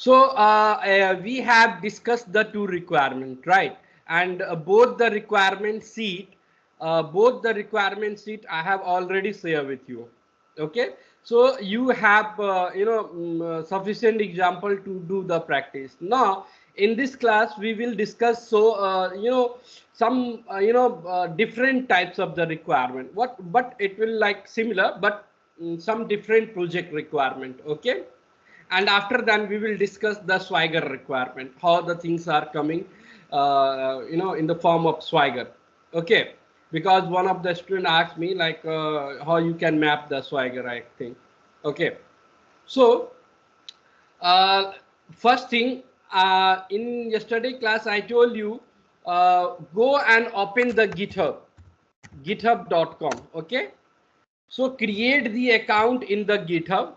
So we have discussed the two requirement, right? And both the requirement sheet I have already shared with you. Okay, so you have sufficient example to do the practice. Now in this class we will discuss some different types of the requirement. But it will like similar, but some different project requirement. Okay, and after that we will discuss the Swagger requirement, how the things are coming in the form of Swagger. Okay, because one of the student asked me like how you can map the Swagger, I think. Okay, so uh, first thing, in yesterday class I told you, go and open the github.com. Okay, so create the account in the github.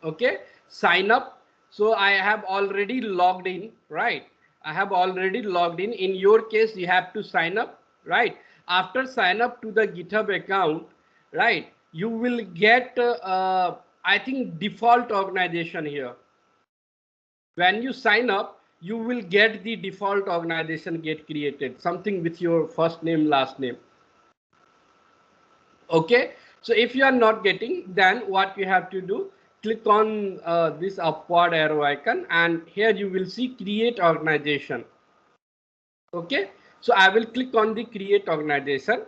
Okay, sign up. So I have already logged in, right? I have already logged in your case you have to sign up, right? After sign up to the github account, right, you will get I think default organization here. When you sign up you will get the default organization get created, something with your first name, last name. Okay, so if you are not getting, then what you have to do, click on this upward arrow icon and here you will see create organization. Okay, so I will click on the create organization.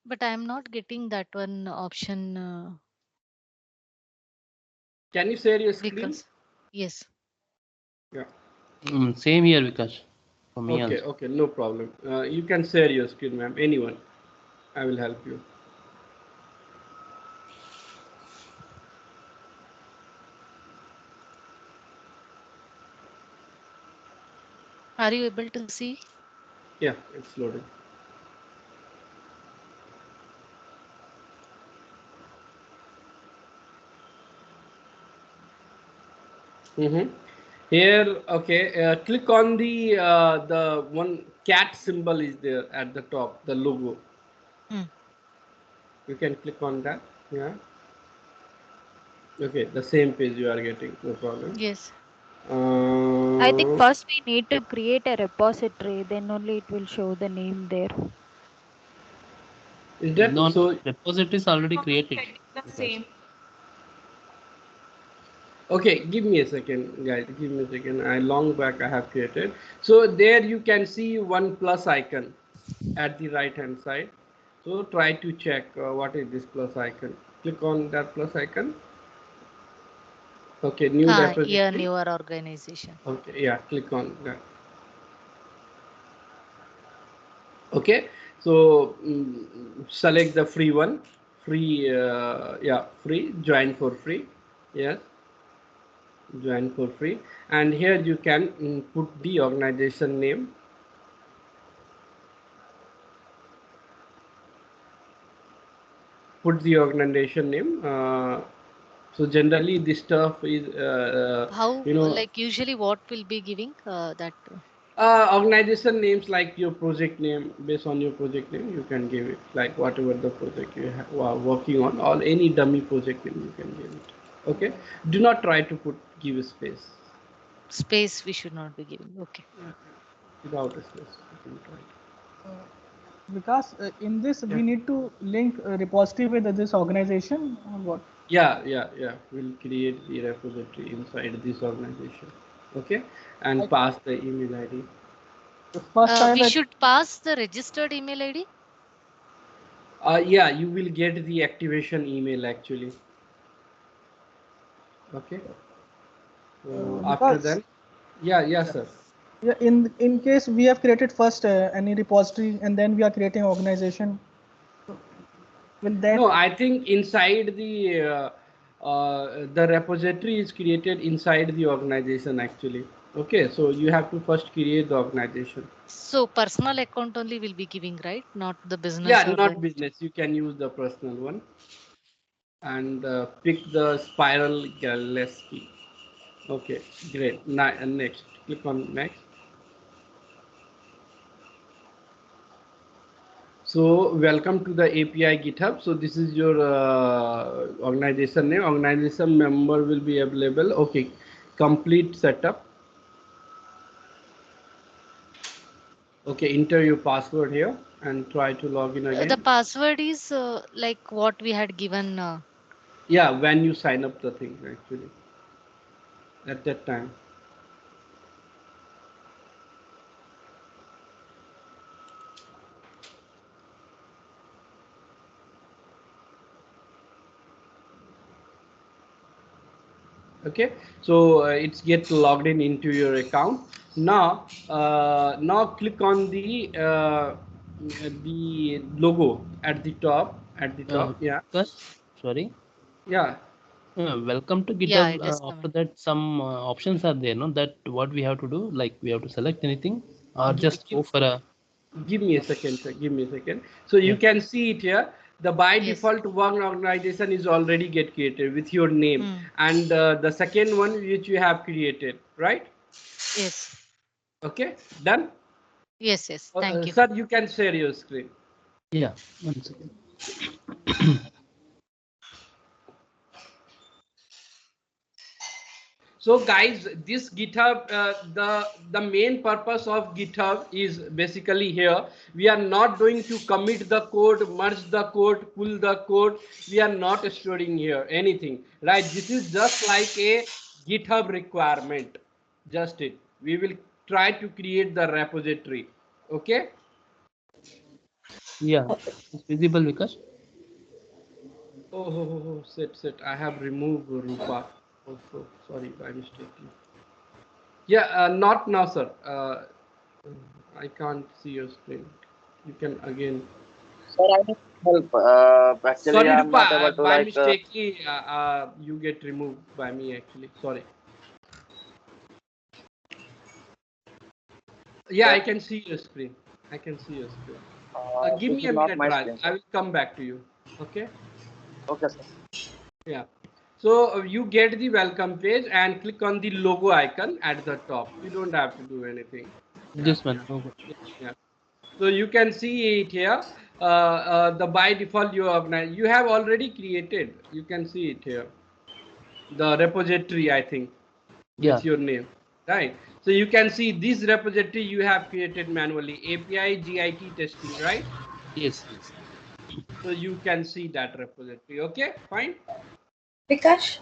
But I am not getting that one option Can you share your screen? because yes. Yeah. Same here, Vikas. For me Okay, also. okay, no problem. You can share your screen, ma'am. Anyone, I will help you. Are you able to see? Yeah, it's loading. Mm-hmm. Here, okay, click on the one cat symbol is there at the top, the logo. Hmm. You can click on that. Yeah. Okay, the same page you are getting, no problem. Yes. I think Uh, first we need to create a repository, then only it will show the name there. is that No, no, so? repository is already Not created. getting the Vikas. same. Okay, give me a second, guys. Give me a second. I long back I have created. So there you can see one plus icon at the right hand side. So try to check what is this plus icon. Click on that plus icon. Okay, new Yeah, repository. newer organization. Okay, yeah, click on that. Okay, so select the free one, free, yeah, free, join for free. Yes, join for free. And here you can put the organization name. Put the organization name. So generally this stuff is How, you know like usually what will be giving that organization names like your project name. Based on your project name you can give it like whatever the project you are working on, or any dummy project name you can give it. Okay, do not try to give a space. space we should not be giving. Okay. Without a space you can try. Uh, Because in this Yeah, we need to link a repository with this organization or what? yeah, we'll create the repository inside this organization. Okay, and Like pass the email id. the first time We that should pass the registered email ID. Yeah, you will get the activation email actually. Okay, so after because that, yeah, yeah, sir. yeah, in case we have created first any repository and then we are creating organization, so will that No, I think inside the repository is created inside the organization actually. Okay, so you have to first create the organization. So personal account only will be giving, right? Not the business Yeah, or not registered. business. You can use the personal one and pick the spiral Gillespie. Okay, great. Next, click on next. So welcome to the API GitHub. So this is your organization name. Organization member will be available. Okay, complete setup. Okay, enter your password here and try to log in again. The password is like what we had given. Yeah, when you sign up the thing actually at that time. Okay, so it's get logged in into your account. Now now click on the logo at the top yeah, Vikas, sorry. yeah. Welcome to Yeah, GitHub. it is After coming. that, some options are there, no? That what we have to do, like we have to select anything, or just go for a. Give me a second, sir. Give me a second. So you Yeah. can see it here. The by Yes. default one organization is already get created with your name, Hmm. and the second one which you have created, right? Yes. Okay, done. Yes. Yes. Thank you. Sir, you can share your screen. Yeah. 1 second. So guys, this GitHub, the main purpose of GitHub is basically here. We are not going to commit the code, merge the code, pull the code. We are not storing here anything, right? This is just like a GitHub requirement. Just it. We will try to create the repository. Okay. Yeah. It's visible, Vikas. Oh, sit. I have removed Rupa. Also, sorry by mistake. Yeah, not now, sir. I can't see your screen. You can again. Sir, I need help. Actually, Sorry, I'm Rupa. not able to By like. mistake, you get removed by me. Actually, sorry. Yeah, I Sir, can see your screen. I can see your screen. Give this me is a not minute, my Raj. screen, I sir. will come back to you. Okay. Okay, sir. Yeah. So you get the welcome page and click on the logo icon at the top. You don't have to do anything. Yeah. This one. Okay. Yeah. So you can see it here. The by default you have already created. You can see it here. The repository, I think, Yeah. with your name, right? So you can see this repository you have created manually. API GIT testing, right? Yes. Yes. So you can see that repository. Okay, fine. Because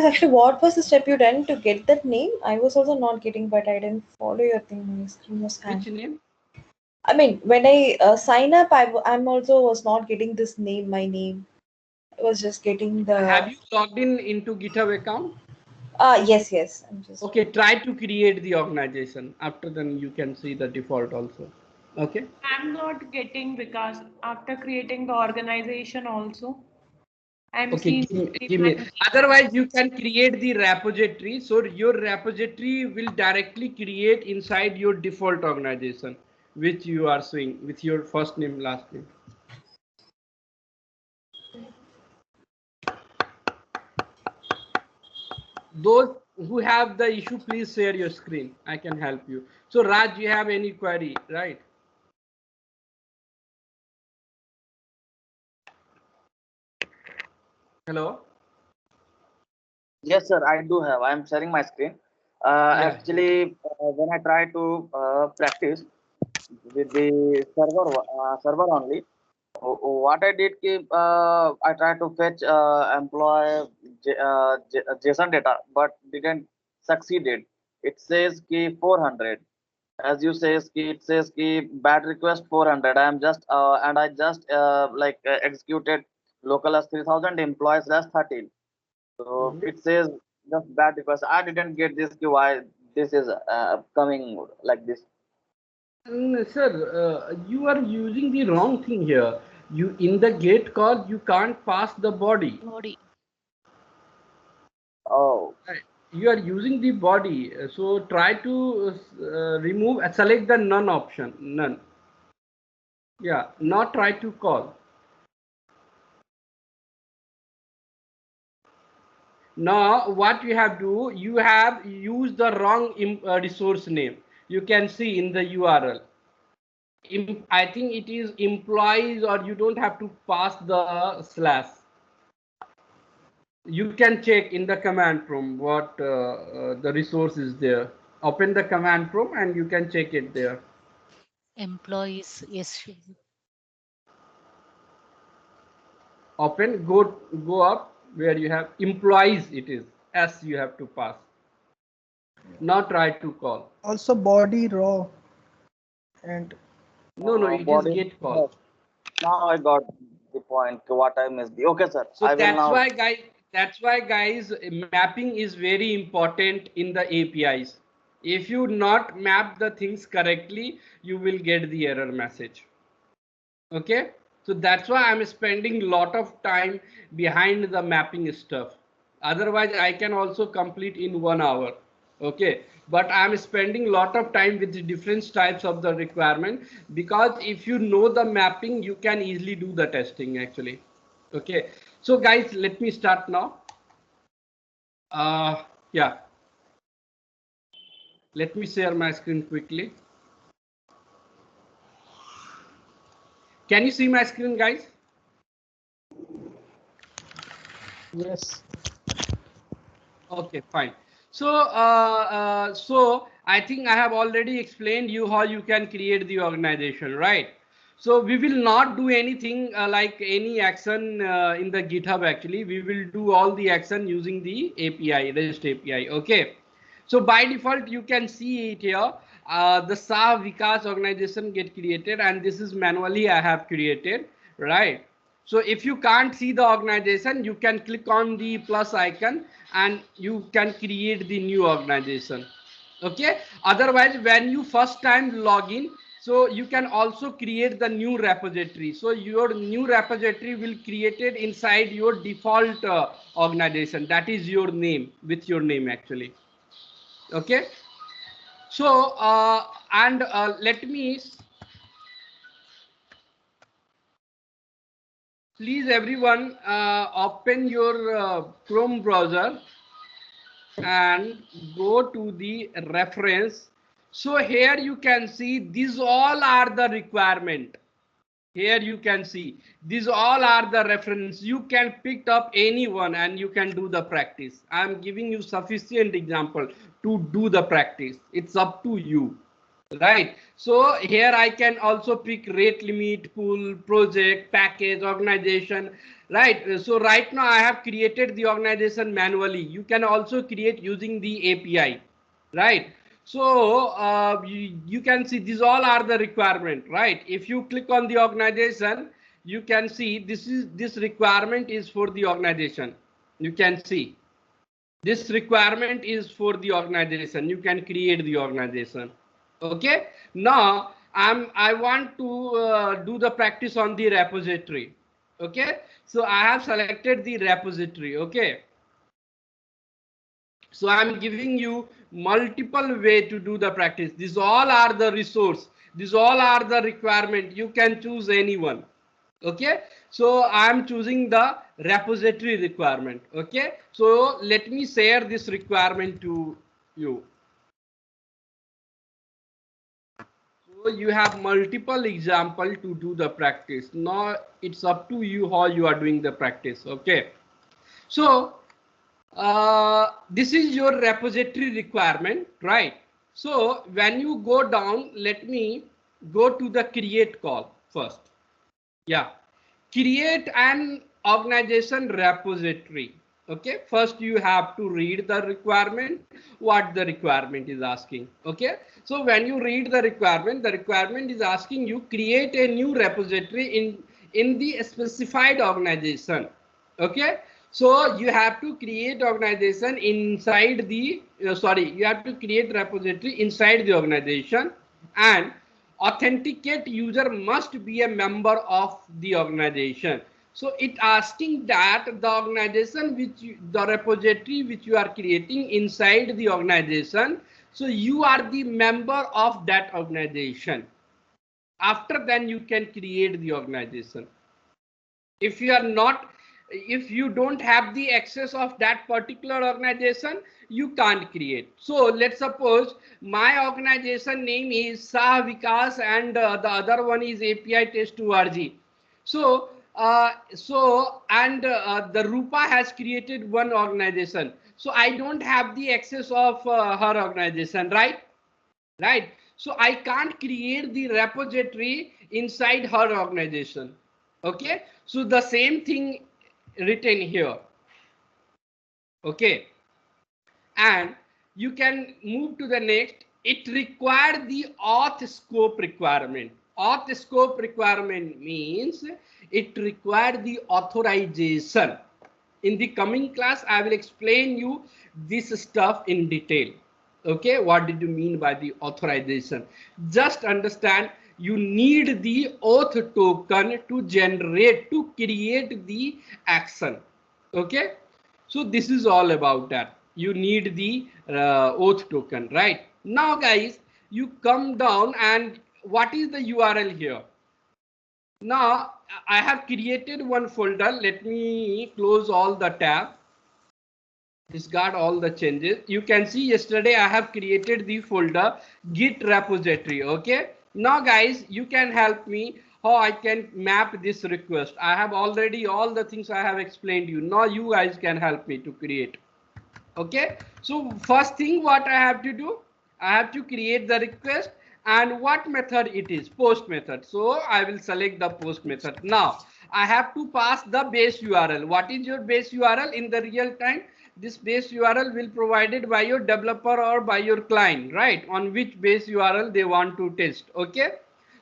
actually, what was the step you done to get that name? I was also not getting, but I didn't follow your thing. My screen was hang. Which name? I mean, when I sign up, I'm also was not getting this name. My name. I was just getting Have the. you logged in into GitHub account? Yes. I'm just. Okay, try to create the organization. After then you can see the default also. Okay. I'm not getting because after creating the organization also, I'm Okay, seeing give my me. Otherwise, you can create the repository. So your repository will directly create inside your default organization, which you are seeing with your first name, last name. Those who have the issue, please share your screen. I can help you. So Raj, you have any query, right? Hello? Yes, sir. I do have. I'm sharing my screen. Yeah. Actually, when I try to practice with the server only, what I did, I tried to fetch employee JSON data, but didn't succeeded. It says key 400. As you says key, it says key bad request 400. I am just and I just executed local as 3000 employees as 13. So Mhm. it says just bad request. I didn't get this key. Why this is coming like this? Sir, you are using the wrong thing here. You in the gate call, you can't pass the body. Body. Oh, Right. You are using the body. So try to remove, select the none option. None. Yeah, not try to call. Now, what you have do, you have used the wrong resource name. You can see in the URL. I think it is employees, or you don't have to pass the slash. You can check in the command prompt what the resource is there. Open the command prompt and you can check it there. Employees, yes. Open, go up where you have employees, it is S you have to pass, not try to call. Also body raw and No, it is Body. get call. Now I got the point. What I missed. Okay, sir. So I will that's now. why guys, mapping is very important in the APIs. If you not map the things correctly, you will get the error message. Okay, so that's why I'm spending a lot of time behind the mapping stuff. Otherwise I can also complete in 1 hour. Okay, but I'm spending a lot of time with the different types of the requirement, because if you know the mapping, you can easily do the testing actually. Okay, so guys, let me start now. Yeah, let me share my screen quickly. Can you see my screen, guys? yes. Okay, fine. So I think I have already explained you how you can create the organization, right? So we will not do anything like any action in the GitHub. Actually, we will do all the action using the API, REST API. Okay. So by default, you can see it here. The SA Vikas organization get created, and this is manually I have created, right? So if you can't see the organization, you can click on the plus icon and you can create the new organization. Okay. Otherwise, when you first time log in, so you can also create the new repository. So your new repository will created inside your default organization. That is your name, with your name actually. Okay. So let me, please everyone, open your Chrome browser and go to the reference. So here you can see these all are the requirement. Here you can see these all are the reference. You can pick up any one and you can do the practice. I'm giving you sufficient example to do the practice. It's up to you. Right. So here I can also pick rate limit, pool, project, package, organization. Right. So right now I have created the organization manually. You can also create using the API. Right. So you can see these all are the requirement. Right. If you click on the organization, you can see this requirement is for the organization. You can see this requirement is for the organization. You can create the organization. Okay, now I want to do the practice on the repository. Okay, so I have selected the repository. Okay, so I'm giving you multiple way to do the practice. These all are the resource. These all are the requirement. You can choose anyone. Okay, so I'm choosing the repository requirement. Okay, so let me share this requirement to you. So you have multiple example to do the practice. Now it's up to you how you are doing the practice. Okay, so this is your repository requirement, right? So when you go down, let me go to the create call first. Yeah, create an organization repository. Okay, first you have to read the requirement, what the requirement is asking. Okay, so when you read the requirement is asking you create a new repository in the specified organization. Okay, so you have to create organization inside the you have to create repository inside the organization, and authenticate user must be a member of the organization. So it asking that the organization the repository which you are creating inside the organization, so you are the member of that organization. After then you can create the organization. If you are not if you don't have the access of that particular organization, you can't create. So let's suppose my organization name is Sah Vikas and the other one is API Test org. So the Rupa has created one organization. So I don't have the access of her organization, right? Right. So I can't create the repository inside her organization. Okay. So the same thing written here. Okay. And you can move to the next. It required the auth scope requirement. Auth scope requirement means it required the authorization. In the coming class, I will explain you this stuff in detail. Okay, what did you mean by the authorization? Just understand you need the auth token to generate, to create the action. Okay, so this is all about that. You need the auth token, right? Now guys, you come down and what is the URL here? Now I have created one folder. Let me close all the tab. This got all the changes. You can see yesterday I have created the folder Git repository. Okay. Now guys, you can help me how I can map this request. I have already all the things I have explained you. Now you guys can help me to create. Okay. So first thing what I have to do, I have to create the request and what method it is, post method. So I will select the post method. Now I have to pass the base URL. What is your base URL in the real time? This base URL will provided by your developer or by your client, right? On which base URL they want to test. Okay.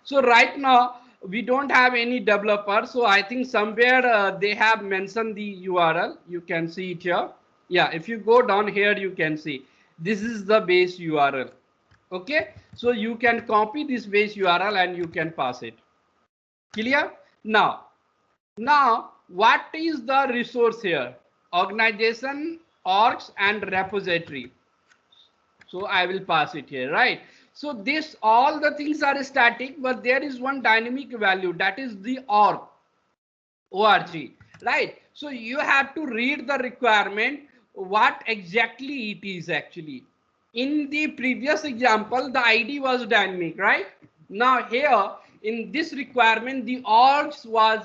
So right now we don't have any developer. So I think somewhere they have mentioned the URL. You can see it here. Yeah, if you go down here, you can see this is the base URL. Okay, so you can copy this base URL and you can pass it. Clear? Now what is the resource here? Organization, orgs and repository. So I will pass it here, right? So this, all the things are static, but there is one dynamic value, that is the org, right? So you have to read the requirement, what exactly it is actually. In the previous example, the ID was dynamic, right? Now here in this requirement, the orgs was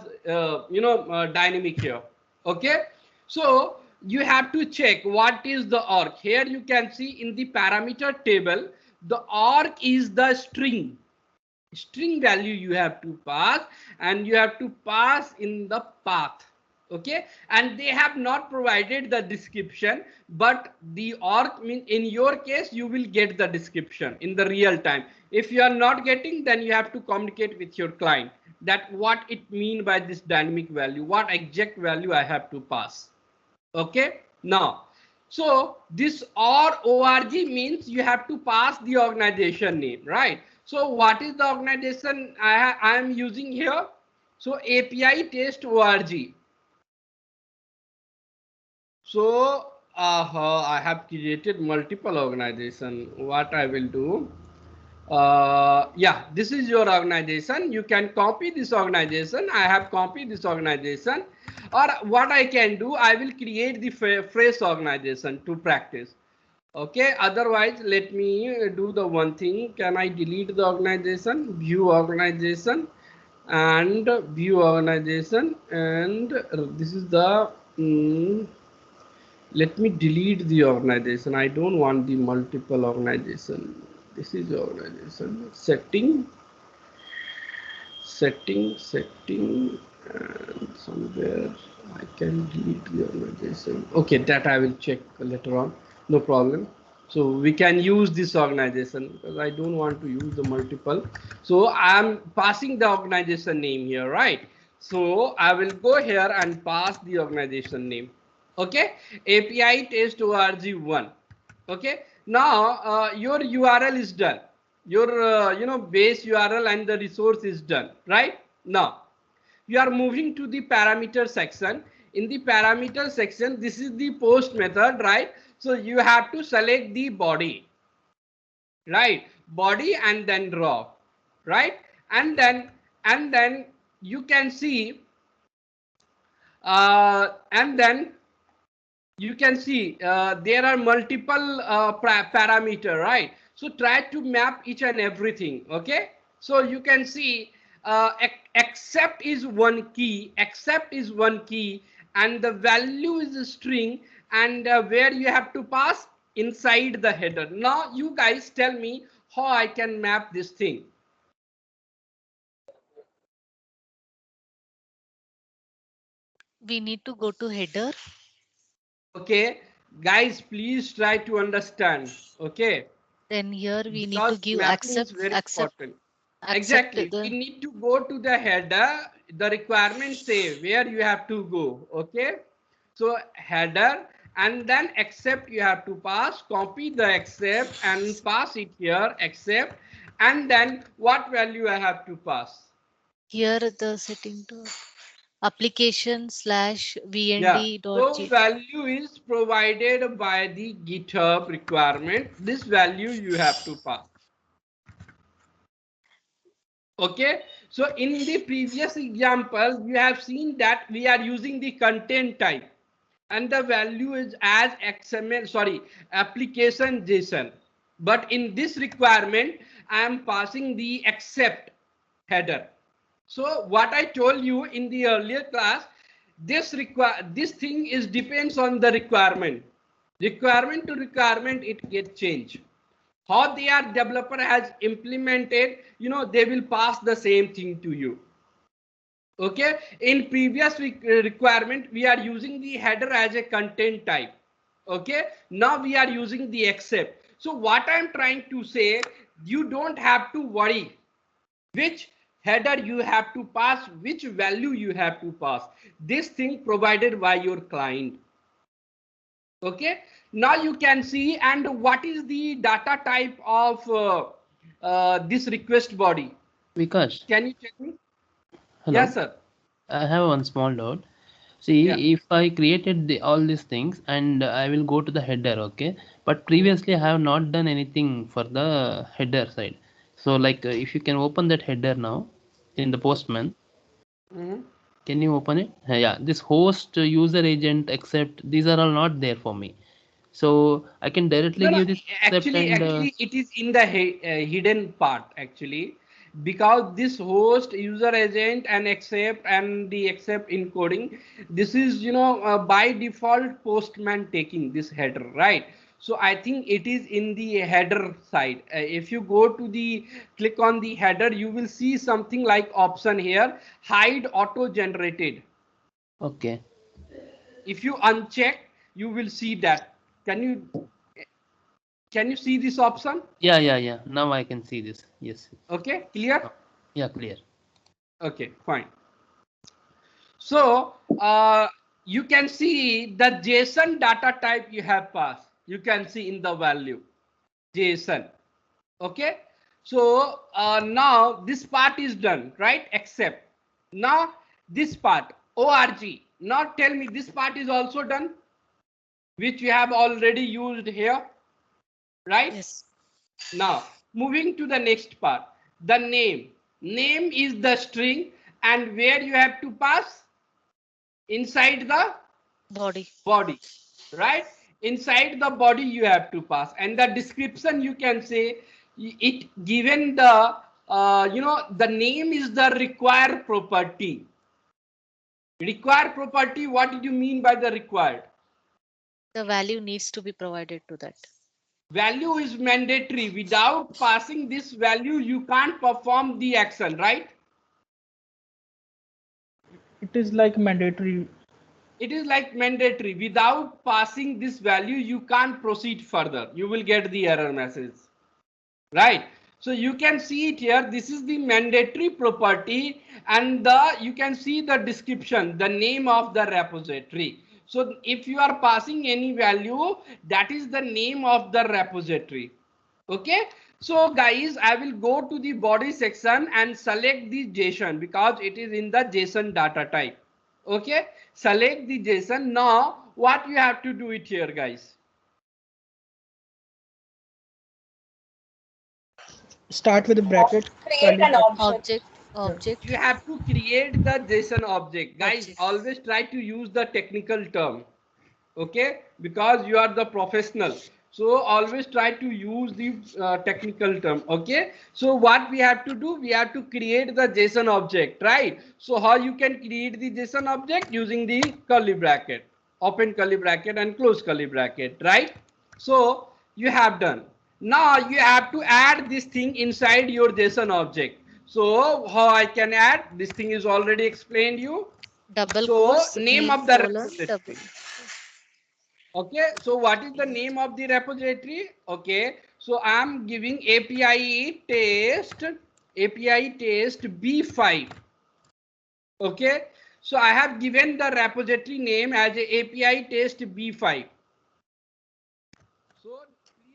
dynamic here. Okay, so you have to check what is the org. Here you can see in the parameter table, the org is the string value you have to pass, and you have to pass in the path. Okay, and they have not provided the description, but the org mean in your case you will get the description in the real time. If you are not getting, then you have to communicate with your client that what it mean by this dynamic value, what exact value I have to pass. Okay, now so this org means you have to pass the organization name, right? So what is the organization I am using here? So API Test org. So I have created multiple organization. What I will do, yeah, this is your organization. You can copy this organization. I have copied this organization, or what I can do, I will create the fresh organization to practice. Okay, otherwise let me do the one thing. Can I delete the organization, view organization, and view organization, and this is the let me delete the organization. I don't want the multiple organization. This is the organization. Setting, and somewhere I can delete the organization. Okay, that I will check later on. No problem. So we can use this organization because I don't want to use the multiple. So I'm passing the organization name here, right? So I will go here and pass the organization name. Okay, API Test org1. Okay, now your URL is done. Your base URL and the resource is done, right? Now you are moving to the parameter section. In the parameter section, this is the post method, right? So you have to select the body, right? Body and then raw, right? And then you can see And then you can see there are multiple parameter, right? So try to map each and everything. Okay, so you can see except is one key, and the value is a string, and where you have to pass inside the header. Now you guys tell me how I can map this thing. We need to go to header. Okay, guys, please try to understand. Okay, Then here we need to because give mapping is accept, very important. accept Exactly. We the need to go to the header. The requirements say where you have to go. Okay. So header, and then accept you have to pass. Copy the accept and pass it here. Accept, and then what value I have to pass? here the setting to application slash Yeah. vnd dot So g. value is provided by the GitHub requirement. This value you have to pass. Okay, so in the previous example, we have seen that we are using the content type and the value is as XML, sorry, application JSON. But in this requirement, I am passing the accept header. So what I told you in the earlier class, this thing is depends on the requirement. Requirement to requirement, it gets changed. How their developer has implemented, they will pass the same thing to you. Okay, in previous requirement we are using the header as a content type. Okay, now we are using the accept. So what I'm trying to say, you don't have to worry which header you have to pass, which value you have to pass. This thing provided by your client. Okay, now you can see, and what is the data type of this request body? Vikash, Can you tell me? hello. Yes, sir. I have one small doubt. See, Yeah. if I created all these things and I will go to the header, okay? But previously I have not done anything for the header side. So like if you can open that header now in the Postman, Mhm. can you open it? Yeah, this host, user agent, accept, these are all not there for me. So I can directly No, no. give this accept Actually, and it is in the hidden part actually, because this host, user agent, and accept and the accept encoding. This is by default Postman taking this header, right? So I think it is in the header side. If you go to the click on the header, you will see something like option here, hide auto generated. okay. If you uncheck, you will see that. Can you see this option? Yeah. Now I can see this. Yes. Okay, clear? Yeah, clear. Okay, fine. So you can see the JSON data type you have passed. You can see in the value JSON. Okay, so now this part is done, right? Except now this part org. Now tell me, this part is also done, which you have already used here, right? Yes. Now moving to the next part, the name. Name is the string, and where you have to pass inside the body, right? Inside the body you have to pass, and the description you can say it given the the name is the required property. Required property, what did you mean by the required? The value needs to be provided to that. Value is mandatory. Without passing this value, you can't perform the action, right? It is like mandatory. It is like mandatory. Without passing this value, you can't proceed further. You will get the error message, right? So you can see it here. This is the mandatory property, and you can see the description, the name of the repository. So if you are passing any value, that is the name of the repository. Okay, so guys, I will go to the body section and select the JSON because it is in the JSON data type. Okay, select the JSON. Now what you have to do it here, guys? Start with a bracket. Create curly an bracket. object. Object. You have to create the JSON object. Guys, Object. always try to use the technical term. Okay, because you are the professional, so always try to use the technical term. Okay, so what we have to do, we have to create the JSON object, right? So how you can create the JSON object? Using the curly bracket, open curly bracket and close curly bracket, right? So you have done. Now you have to add this thing inside your JSON object. So how I can add? This thing is already explained you. Double So quotes. name Name of the colon double. repository. Okay, so what is the name of the repository? Okay, so I'm giving API test B5. Okay, so I have given the repository name as a API test B5. So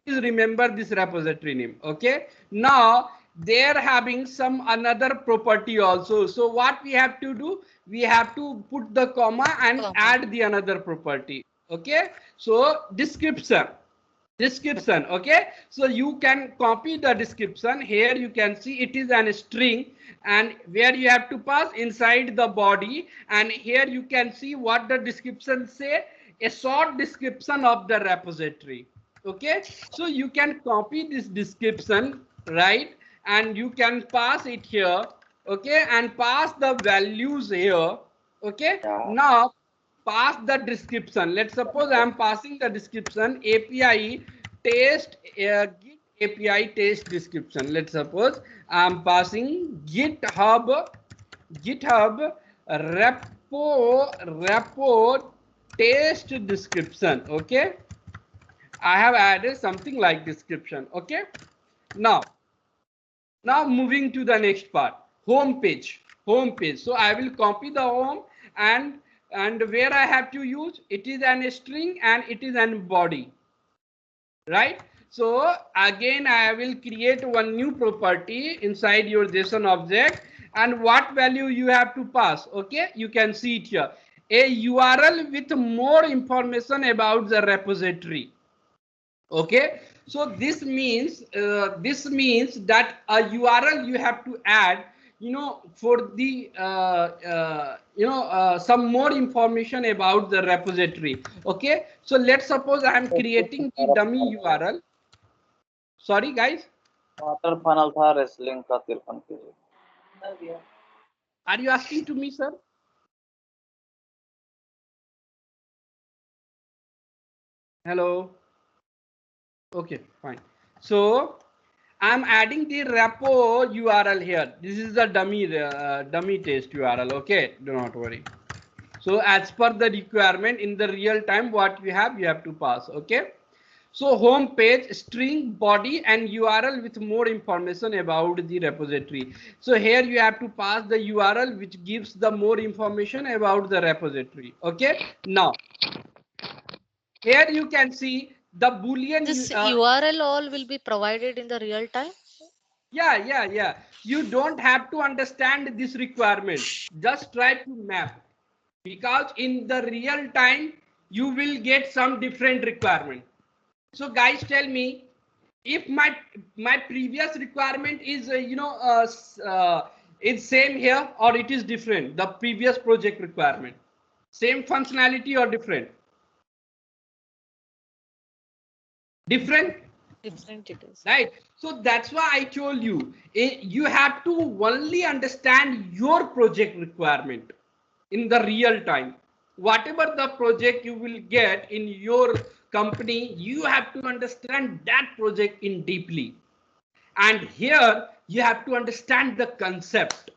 please remember this repository name. Okay, now they're having some another property also. So what we have to do, we have to put the comma and add the another property. Okay, so description. Okay, so you can copy the description. Here you can see it is an string, and where you have to pass inside the body, and here you can see what the description say, a short description of the repository. Okay, so you can copy this description, right, and you can pass it here. Okay, and pass the values here. Okay, now pass the description. Let's suppose I am passing the description API test git API test description. Let's suppose I am passing GitHub repo test description. Okay, I have added something like description. Okay, now moving to the next part, home page. So I will copy the home, and where I have to use, it is an string and it is an body, right? So again I will create one new property inside your JSON object, and what value you have to pass. Okay, you can see it here, a URL with more information about the repository. Okay, so this means that a URL you have to add, for the some more information about the repository. Okay, so let's suppose I am creating the dummy URL. Sorry guys, water final था wrestling का 53 KG are you asking to me, sir? Hello. Okay, fine. So I'm adding the repo URL here. This is the dummy test URL. Okay, do not worry. So as per the requirement in the real time, what you have to pass. Okay, so home page, string, body, and URL with more information about the repository. So here you have to pass the URL which gives the more information about the repository. Okay, now here you can see the boolean. This URL all will be provided in the real time. Yeah. You don't have to understand this requirement. Just try to map, because in the real time you will get some different requirement. So guys, tell me if my previous requirement is it's same here or it is different. The previous project requirement, same functionality or different? Different it is, right? So that's why I told you, you have to only understand your project requirement in the real time. Whatever the project you will get in your company, you have to understand that project in deeply, and here you have to understand the concept.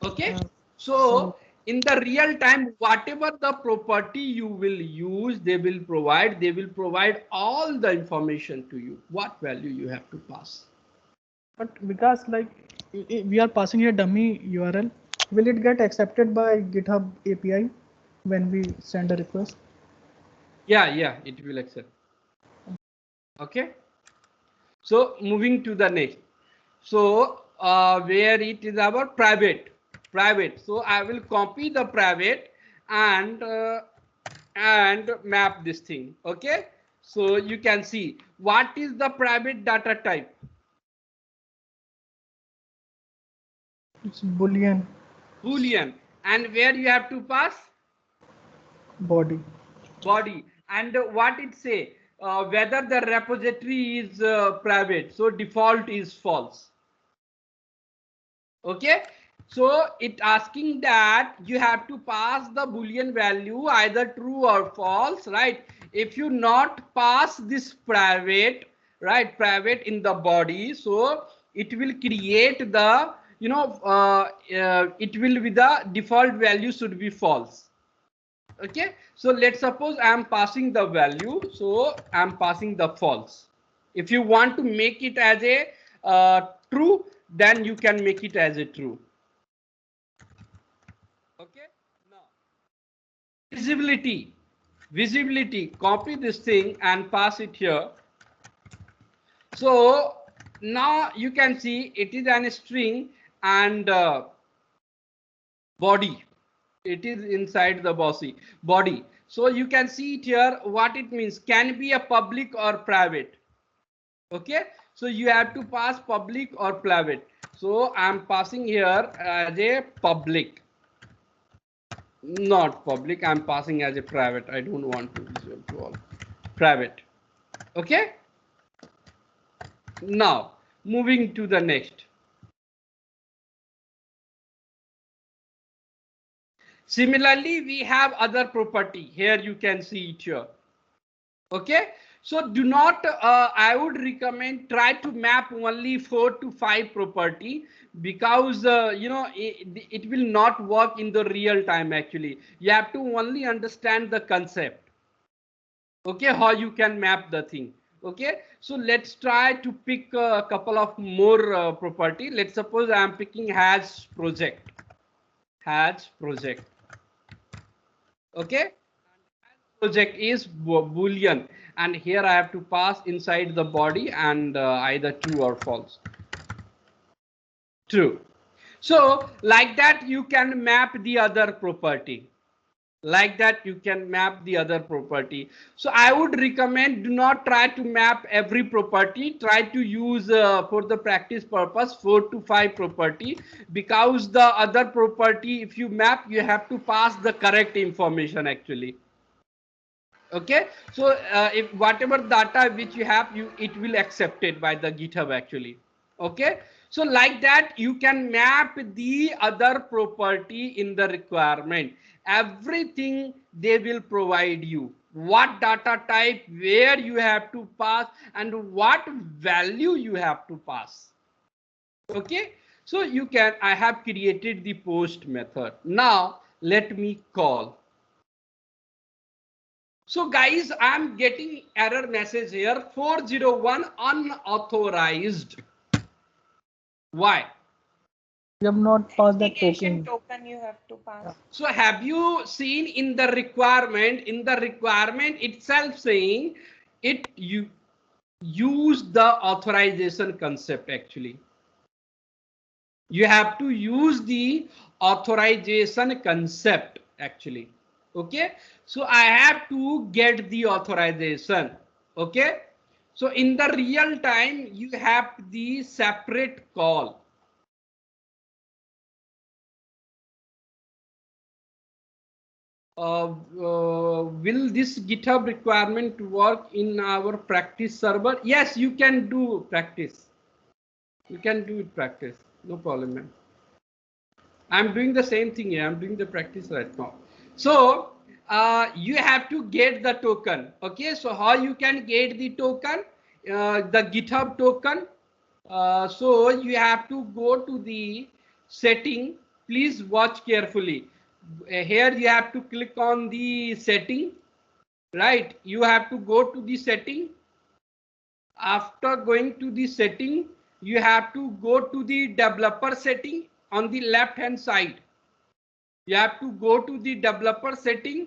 Okay, so in the real time, whatever the property you will use, they will provide all the information to you, what value you have to pass. But because like we are passing here dummy URL, will it get accepted by GitHub API when we send a request? Yeah, it will accept. Okay, so moving to the next. So where it is our private. So I will copy the private and map this thing. Okay, so you can see what is the private data type. It's Boolean Boolean. And where you have to pass? body. Body. And what it say? Whether the repository is private. So default is false. Okay. So it asking that you have to pass the Boolean value either true or false, right? If you not pass this private, right, private in the body, so it will create the, it will be the default value should be false. Okay, so let's suppose I am passing the value, so I am passing the false. If you want to make it as a true, then you can make it as a true. Okay, now visibility, copy this thing and pass it here. So now you can see it is an string and body. It is inside the body. So you can see it here what it means. Can be a public or private. Okay, so you have to pass public or private. So I'm passing here as a public, not public. I'm passing as a private. I don't want to visual to all private. Okay, now moving to the next. Similarly, we have other property here. You can see it here. Okay, so do not, I would recommend try to map only 4 to 5 property, because it will not work in the real time. Actually, you have to only understand the concept. Okay, how you can map the thing. Okay, so let's try to pick a couple of more property. Let's suppose I am picking has project. Okay, project is Boolean, and here I have to pass inside the body and either true or false. True. So like that you can map the other property. Like that you can map the other property. So I would recommend do not try to map every property. Try to use for the practice purpose 4 to 5 property, because the other property if you map you have to pass the correct information actually. Okay, so if whatever data which you have, it will accepted by the GitHub actually. Okay, so like that you can map the other property in the requirement. Everything they will provide you, what data type, where you have to pass, and what value you have to pass. Okay, so you can, I have created the post method. Now let me call. So guys, I'm getting error message here 401 unauthorized. Why? You have not passed that Authentication token. token you have to pass. So have you seen in the requirement, itself saying it you use the authorization concept actually. You have to use the authorization concept actually. Okay, so I have to get the authorization. Okay, so in the real time you have the separate call. Will this GitHub requirement work in our practice server? Yes, you can do practice. You can do it practice, no problem, man. I'm doing the same thing here. I'm doing the practice right now. So you have to get the token. Okay, so how you can get the token? The GitHub token. So you have to go to the setting. Please watch carefully. Here you have to click on the setting. Right, you have to go to the setting. After going to the setting, you have to go to the developer setting on the left hand side. You have to go to the developer setting.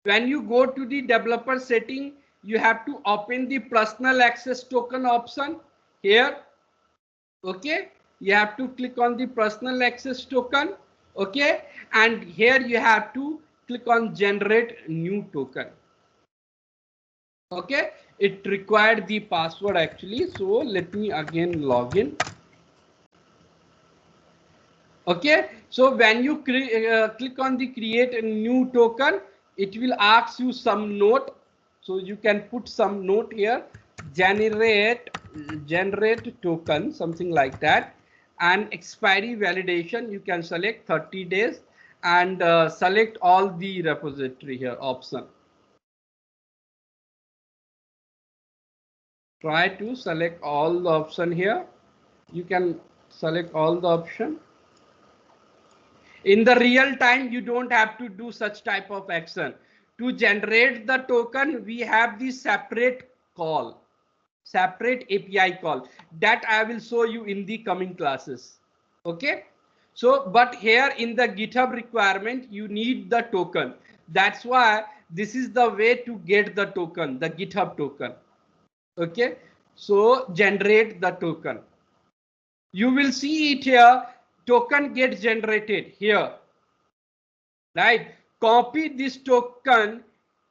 When you go to the developer setting, you have to open the personal access token option here. Okay, you have to click on the personal access token. Okay, and here you have to click on generate new token. Okay, it required the password actually, so let me again log in. Okay, so when you click on the create a new token, it will ask you some note. So you can put some note here, generate token, something like that. And expiry validation, you can select 30 days and select all the repository here option. Try to select all the option here. You can select all the option. In the real time, you don't have to do such type of action. To generate the token, we have the separate call, separate API call that I will show you in the coming classes. Okay. So, but here in the GitHub requirement, you need the token. That's why this is the way to get the token, the GitHub token. Okay. So generate the token. You will see it here. Token gets generated here. Right, copy this token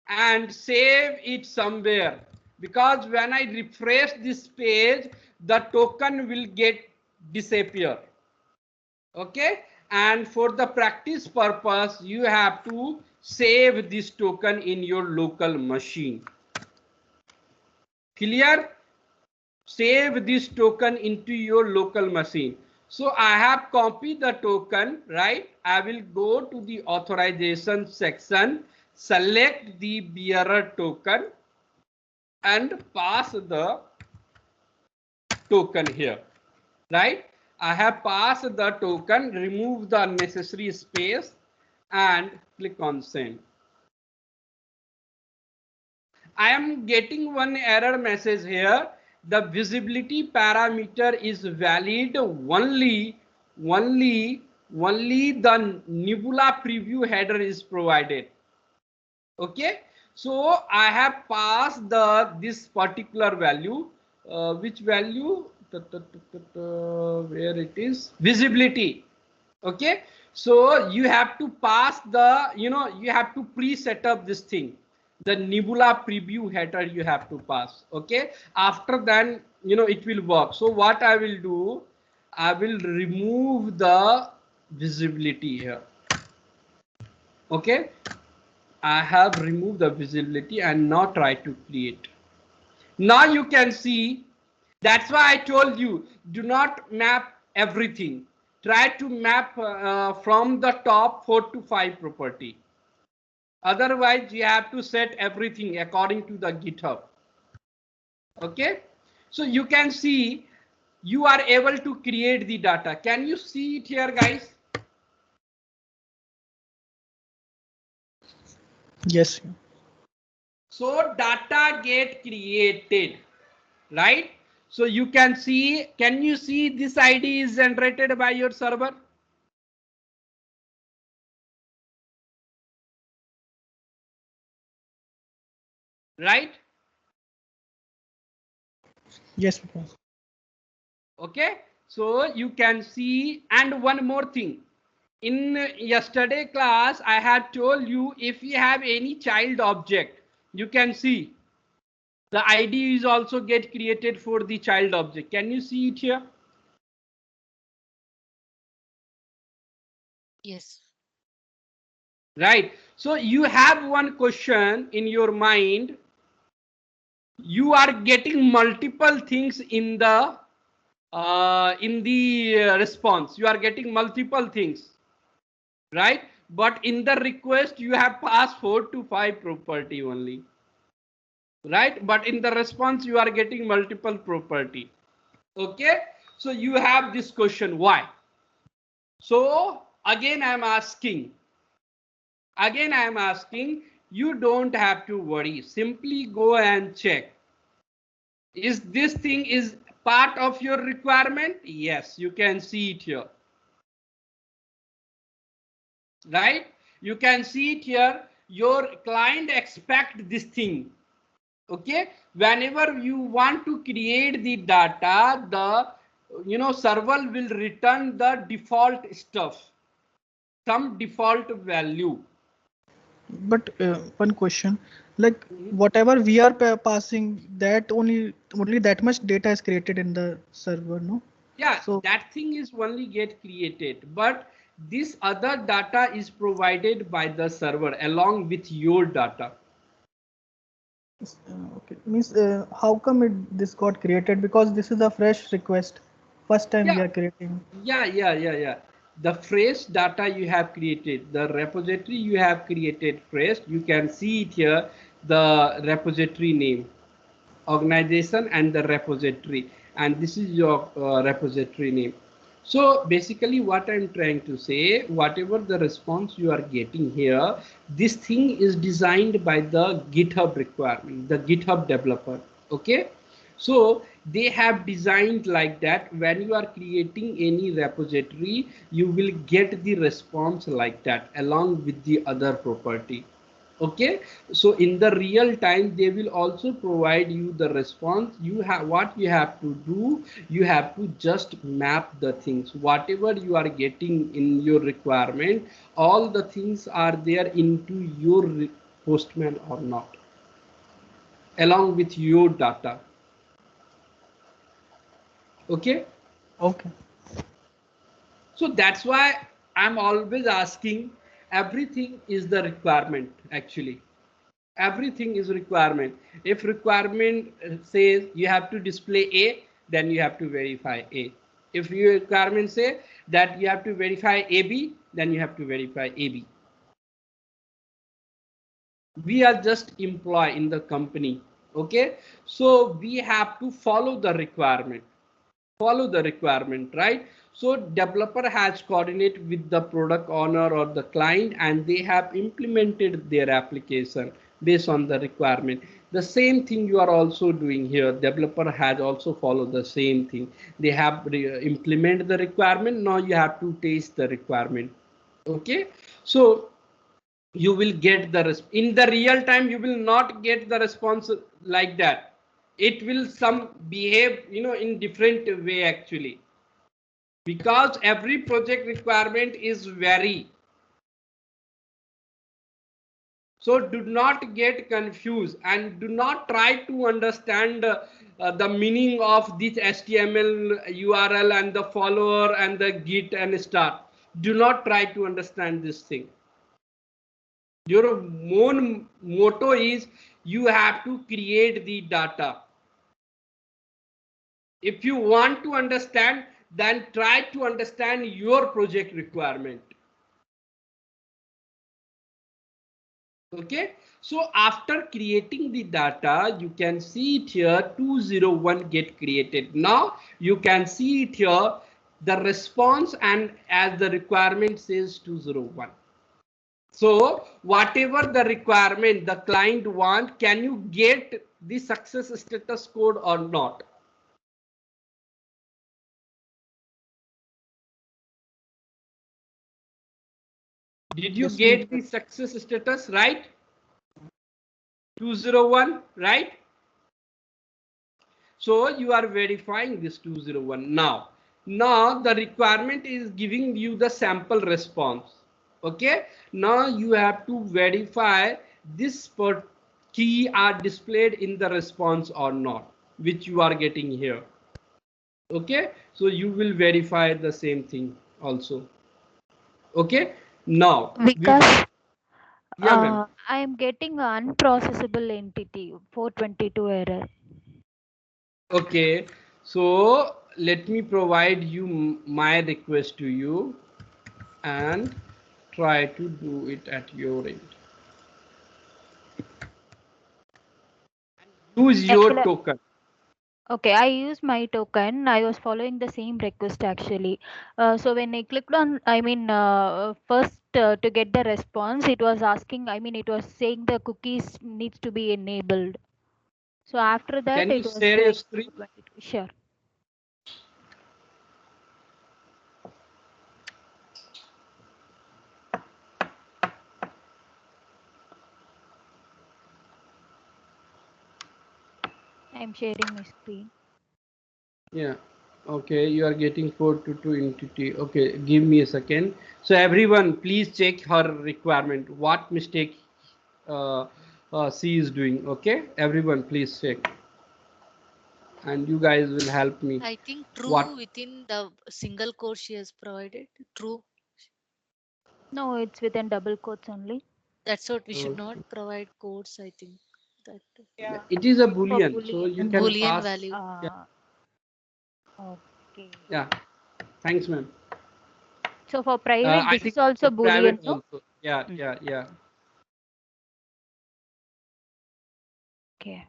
and save it somewhere, because when I refresh this page, the token will get disappear. Okay, and for the practice purpose, you have to save this token in your local machine. Clear? Save this token into your local machine. So I have copied the token, right? I will go to the authorization section, select the bearer token and pass the token here, right? I have passed the token, remove the unnecessary space and click on send. I am getting one error message here. The visibility parameter is valid only the Nebula preview header is provided. Okay, so I have passed this particular value. Which value? Where it is? Visibility. Okay, so you have to pass the, you have to pre-set up this thing. The Nebula preview header you have to pass. Okay, after then it will work. So what I will do, I will remove the visibility here. Okay, I have removed the visibility and now try to create. Now you can see, that's why I told you, do not map everything. Try to map from the top 4 to 5 property. Otherwise, you have to set everything according to the GitHub. Okay, so you can see you are able to create the data. Can you see it here, guys? Yes. So data get created, right? So you can see, can you see this ID is generated by your server? Right? Yes. Okay, so you can see. And one more thing, in yesterday class I had told you, if you have any child object, you can see the ID is also get created for the child object. Can you see it here? Yes. Right, so you have one question in your mind, you are getting multiple things in the response, you are getting multiple things, right? But in the request you have passed 4 to 5 property only, right? But in the response you are getting multiple property. Okay, so you have this question, why? So again I am asking, you don't have to worry, simply go and check, is this thing is part of your requirement? Yes, you can see it here. Right, you can see it here, your client expect this thing. Okay, whenever you want to create the data, the server will return the default stuff, some default value. But one question, like whatever we are passing, that only that much data is created in the server, no? Yeah, So that thing is only get created, but this other data is provided by the server along with your data. okay, means how come this got created? Because this is a fresh request. First time we Yeah, are creating. yeah. The fresh data you have created, the repository you have created fresh, you can see it here, the repository name, organization and the repository, and this is your repository name. So basically what I'm trying to say, whatever the response you are getting here, this thing is designed by the GitHub requirement, the GitHub developer. Okay, so they have designed like that. When you are creating any repository, you will get the response like that along with the other property. Okay, so in the real time they will also provide you the response. You have, what you have to do, you have to just map the things, whatever you are getting in your requirement, all the things are there into your Postman or not, along with your data. Okay, Okay. so that's why I'm always asking, everything is the requirement. Actually, everything is requirement. If requirement says you have to display A, then you have to verify A. If your requirement say that you have to verify AB, then you have to verify AB. We are just employee in the company. Okay, so we have to follow the requirement, right? So developer has coordinated with the product owner or the client, and they have implemented their application based on the requirement. The same thing you are also doing here. Developer has also followed the same thing. They have implemented the requirement. Now you have to test the requirement. Okay, so you will get the in the real time. You will not get the response like that. It will some behave, in different way actually, because every project requirement is vary. So do not get confused and do not try to understand the meaning of this HTML URL and the follower and the git and start. Do not try to understand this thing. Your main motto is you have to create the data. If you want to understand, then try to understand your project requirement. Okay, so after creating the data, you can see it here, 201 get created. Now you can see it here, the response, and as the requirement says 201. So whatever the requirement the client want, can you get the success status code or not? Did you Yes, we get the success status, right? 201, right? So you are verifying this 201 now. Now the requirement is giving you the sample response. Okay, now you have to verify this per key are displayed in the response or not, which you are getting here. Okay, so you will verify the same thing also. Okay, now Because yeah, ma'am. I am getting unprocessable entity 422 error. Okay, so let me provide you my request to you and try to do it at your end. Use your Actually, token. okay, I used my token. I was following the same request actually. So when I clicked on, first to get the response, it was asking, it was saying the cookies needs to be enabled. So after that, Can you it was share your showing screen? 422. Sure. I'm sharing my screen. Yeah. Okay, you are getting 422 entity. Okay, give me a second. So everyone, please check her requirement. What mistake she is doing? Okay, everyone, please check. and you guys will help me. I think true What? within the single quote she has provided. True. No, it's within double quotes only. That's what we should Okay. not provide quotes, I think. That Yeah. It is a For boolean, so Boolean. you can Boolean pass. value. Yeah, Okay. yeah. Thanks, ma'am. So for private, I this think is also for private Boolean, no? also. Yeah, Mm. yeah, yeah. Okay.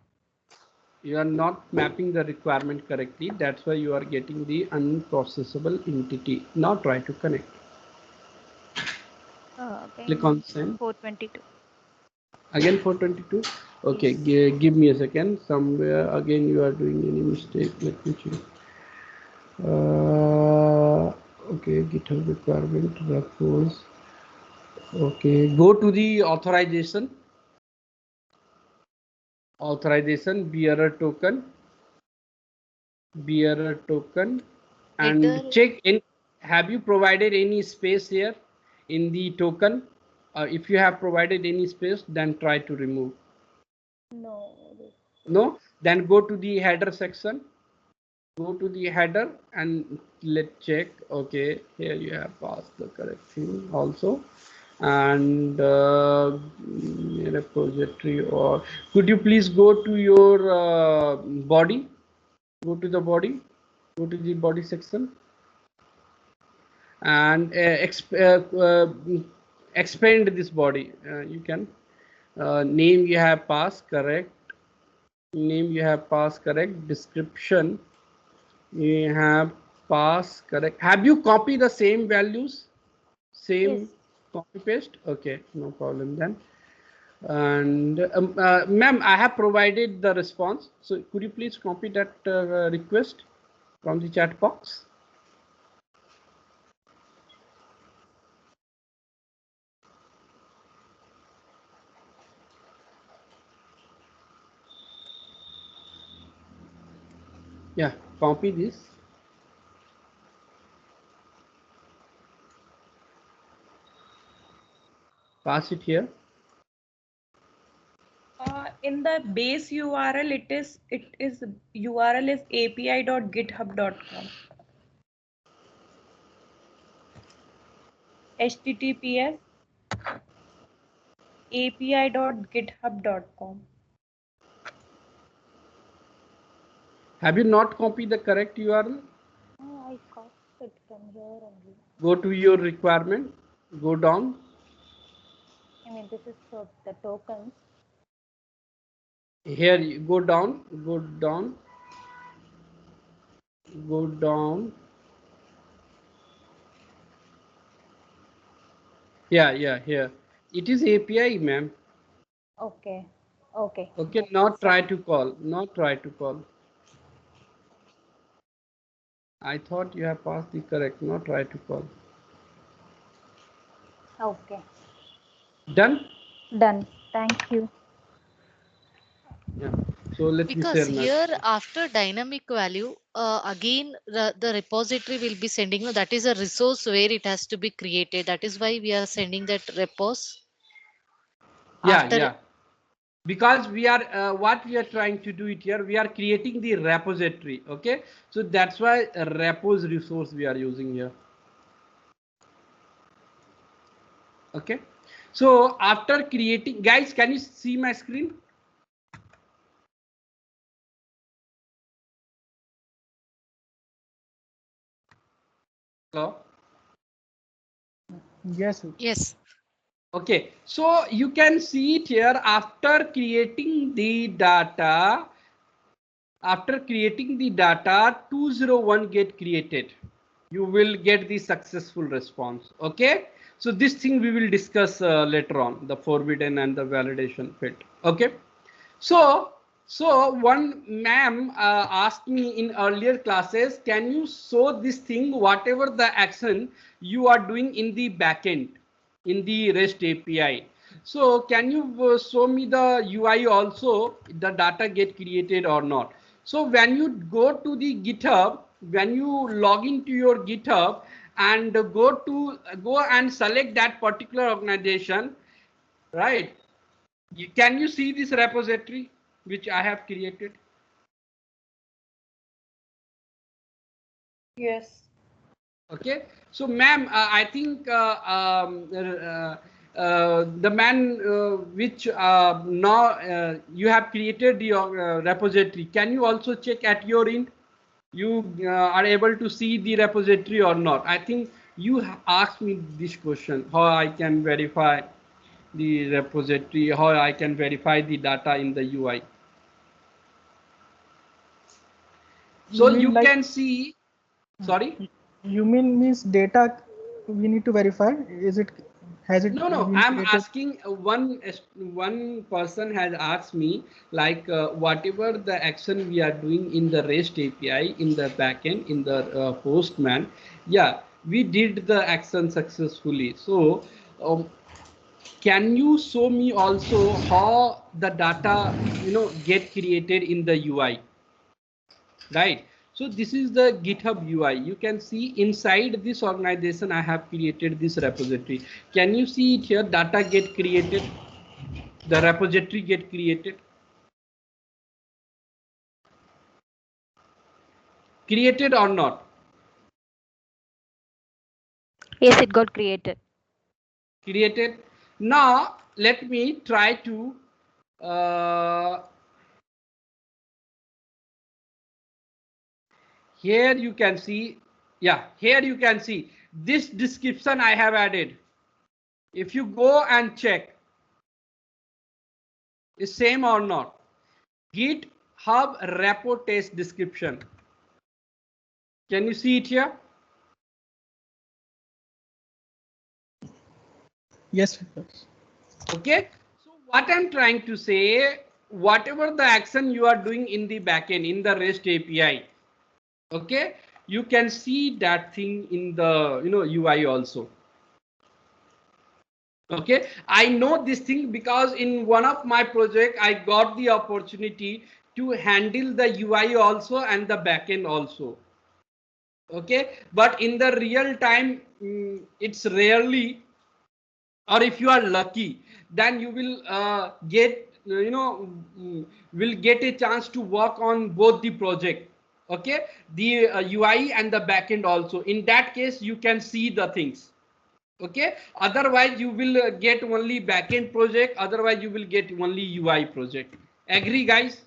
You are not mapping the requirement correctly. That's why you are getting the unprocessable entity. Now try to connect. Click on Again, send. 422. Again 422. Okay, Yes. give me a second. Somewhere again you are doing any mistake. Let me check. Okay, GitHub requirement repos. Okay, go to the authorization. Authorization bearer token. Bearer token, and Header. check in. Have you provided any space here in the token? If you have provided any space, then try to remove. No. No, then go to the header section. Go to the header and let's check. Okay, here you have passed the correct thing also. And repository, or could you please go to your body? Go to the body. Go to the body section and expand this body. You can name you have passed correct. Name you have passed correct. Description you have passed correct. Have you copied the same values? Yes. Same copy paste? Okay, no problem then. And ma'am, I have provided the response. So could you please copy that request from the chat box? Yeah, copy this. Pass it here. In the base URL, it is URL is api.github.com. HTTPS api.github.com. Have you not copied the correct URL? Oh, I copied it from here only. Go to your requirement. Go down. I mean, this is for the tokens. Here, you go down. Go down. Go down. Yeah, yeah, here. It is API, ma'am. Okay. Okay. Okay, not try to call. Not try to call. I thought you have passed the correct. Not try to call. Okay. Done? Done. Thank you. Yeah. So let me Because share my here screen. after dynamic value, again the repository will be sending, that is a resource where it has to be created. That is why we are sending that repos Yeah, after. yeah. Because we are what we are trying to do it here, we are creating the repository. Okay, so that's why a repos resource we are using here. Okay, so after creating, guys, can you see my screen? Hello. Yes. Yes. Okay, so you can see it here. After creating the data, 201 get created, you will get the successful response. Okay, so this thing we will discuss later on, the forbidden and the validation fit. Okay, so one ma'am asked me in earlier classes, can you show this thing, whatever the action you are doing in the backend in the REST API? So can you show me the UI also, the data get created or not? So when you go to the GitHub, when you log into your GitHub and go and select that particular organization, right? Can you see this repository which I have created? Yes. Okay, so ma'am, I think the man which now you have created your repository, can you also check at your end? You are able to see the repository or not? I think you asked me this question, how I can verify the repository, how I can verify the data in the UI. You So mean you like can see, sorry? you means data we need to verify? Is it has it No, been I'm created? asking one person has asked me like whatever the action we are doing in the REST API in the backend in the Postman, yeah, we did the action successfully. So can you show me also how the data get created in the UI? Right, so this is the GitHub UI. You can see inside this organization I have created this repository. Can you see it here? Data get created, the repository get created or not? Yes, it got created. Created. Now let me try to here you can see, yeah, here you can see this description I have added. If you go and check, is same or not? GitHub repo test description. Can you see it here? Yes. Okay, so what I'm trying to say, whatever the action you are doing in the backend in the REST API, okay, you can see that thing in the UI also. Okay, I know this thing because in one of my project I got the opportunity to handle the UI also and the backend also. Okay, but in the real time it's rarely, or if you are lucky, then you will get will get a chance to work on both the project. Okay, the UI and the backend also. In that case you can see the things. Okay, otherwise you will get only backend project, otherwise you will get only UI project. Agree guys?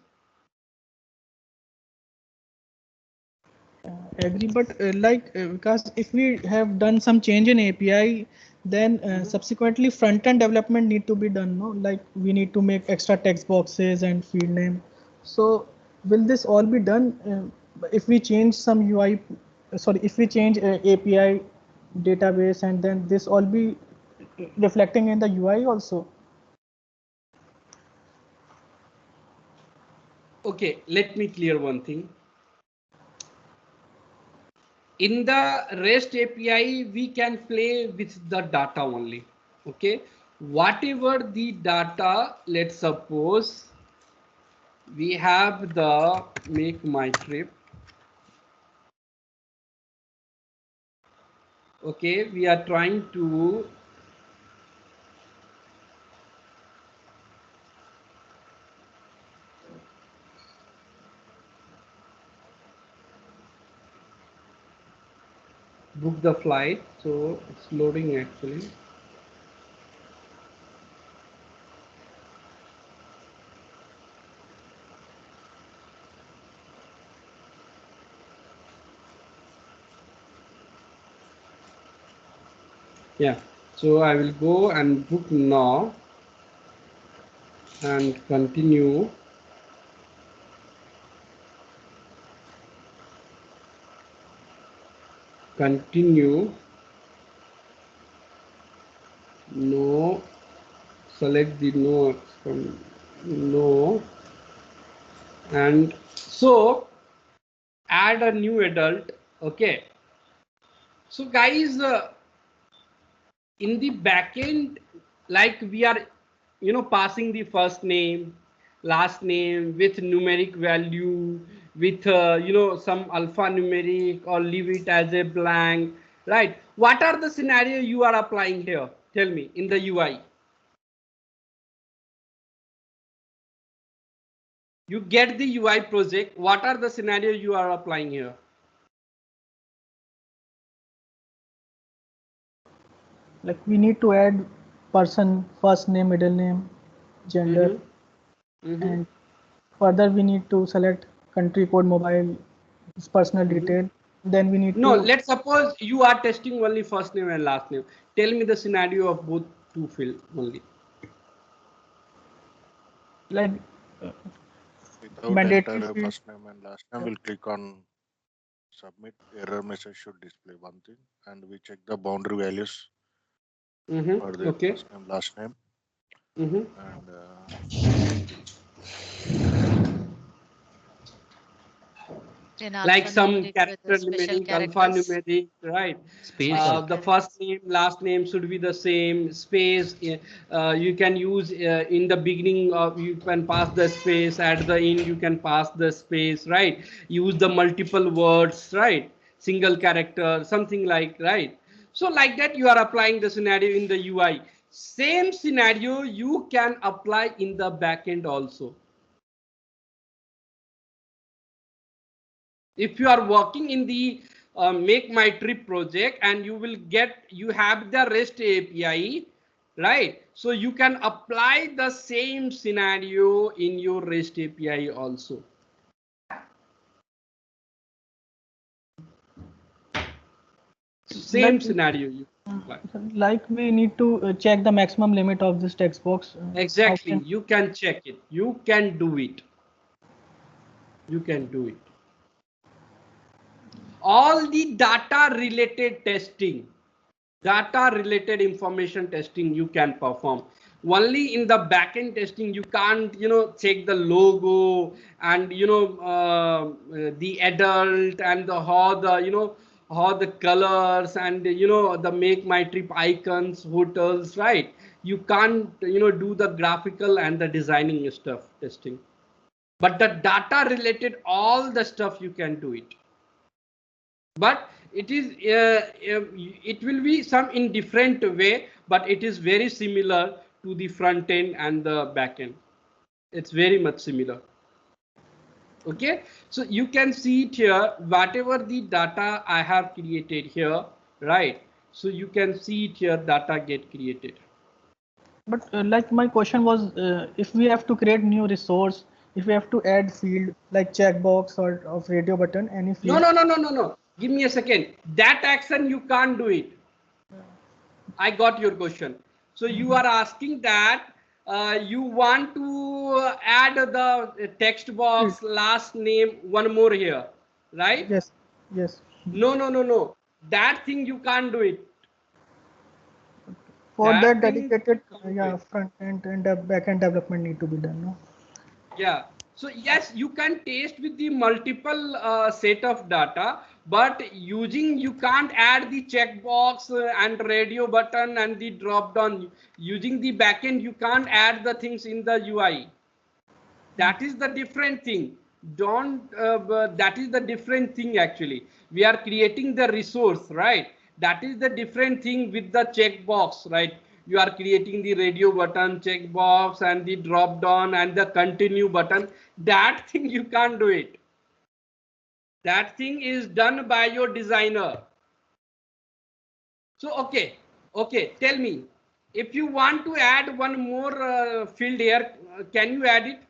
Agree, but because if we have done some change in API, then subsequently front-end development need to be done. No, like we need to make extra text boxes and field name. So will this all be done if we change some UI? Sorry, if we change API database, and then this all be reflecting in the UI also. Okay, let me clear one thing. In the REST API, we can play with the data only. Okay, whatever the data, let's suppose we have the make my trip. Okay, we are trying to book the flight, so it's loading actually. Yeah, so I will go and book now and continue. No, select the no from no, and so add a new adult. Okay, so guys, in the backend, like we are passing the first name, last name with numeric value, with some alphanumeric, or leave it as a blank, right? What are the scenario you are applying here? Tell me in the UI. You get the UI project. What are the scenario you are applying here? Like we need to add person, first name, middle name, gender, and further we need to select country code, mobile, his personal detail. Then we need No, to let's suppose you are testing only first name and last name. Tell me the scenario of both two field only. like Without mandatory enter a field. first name and last name, we'll click on submit. Error message should display one thing, and we check the boundary values for their Okay. first name, last name, and Then Like some alphanumeric with the character special numeric, characters. alphanumeric, right? Space Special also. The characters. first name, last name should be the same. Space, you can use in the beginning of, you can pass the space. At the end, you can pass the space, right? Use the multiple words, right? Single character, something like, right? So like that, you are applying the scenario in the UI. Same scenario you can apply in the backend also. If you are working in the make my trip project and you have the REST API, right? So you can apply the same scenario in your REST API also. Same Like scenario you apply. like we need to check the maximum limit of this text box. Exactly, you can check it. You can do it. You can do it. All the data related testing, data related information testing you can perform. Only in the backend testing you can't check the logo and the adult and the how the colors and the make my trip icons, hotels, right? You can't do the graphical and the designing stuff testing, but the data related all the stuff you can do it. But it is it will be some in different way, but it is very similar to the front end and the back end. It's very much similar. Okay, so you can see it here, whatever the data I have created here, right? So you can see it here, data get created. But like my question was, if we have to create new resource, if we have to add field like checkbox or of radio button, any field. No. Give me a second. That action you can't do it. I got your question. So you are asking that you want to add the text box last name one more here, right? Yes. Yes. No. That thing you can't do it. For that thing dedicated you can't do it. front end and back end development need to be done. No? Yeah. So yes, you can test with the multiple set of data, but you can't add the checkbox and radio button and the drop down. Using the backend, you can't add the things in the UI. That is the different thing. That is the different thing actually. We are creating the resource, right? That is the different thing with the checkbox, right? You are creating the radio button, checkbox, and the drop down and the continue button. That thing you can't do it. That thing is done by your designer. So okay, tell me, if you want to add one more field here, can you add it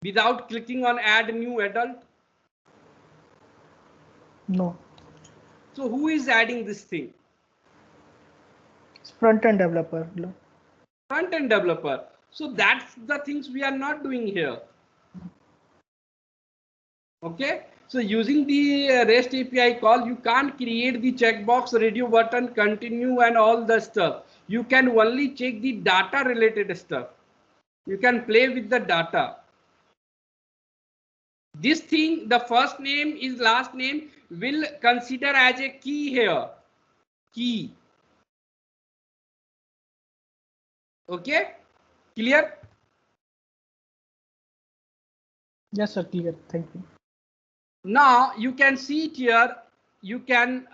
without clicking on add new adult? No. So who is adding this thing? It's front end developer. Front end developer. So that's the things we are not doing here. Okay, so using the REST API call, you can't create the checkbox, radio button, continue, and all the stuff. You can only check the data related stuff. You can play with the data. This thing, the first name is last name, will consider as a key here. Key. Okay, clear? Yes, sir. Clear. Thank you. Now you can see it here. You can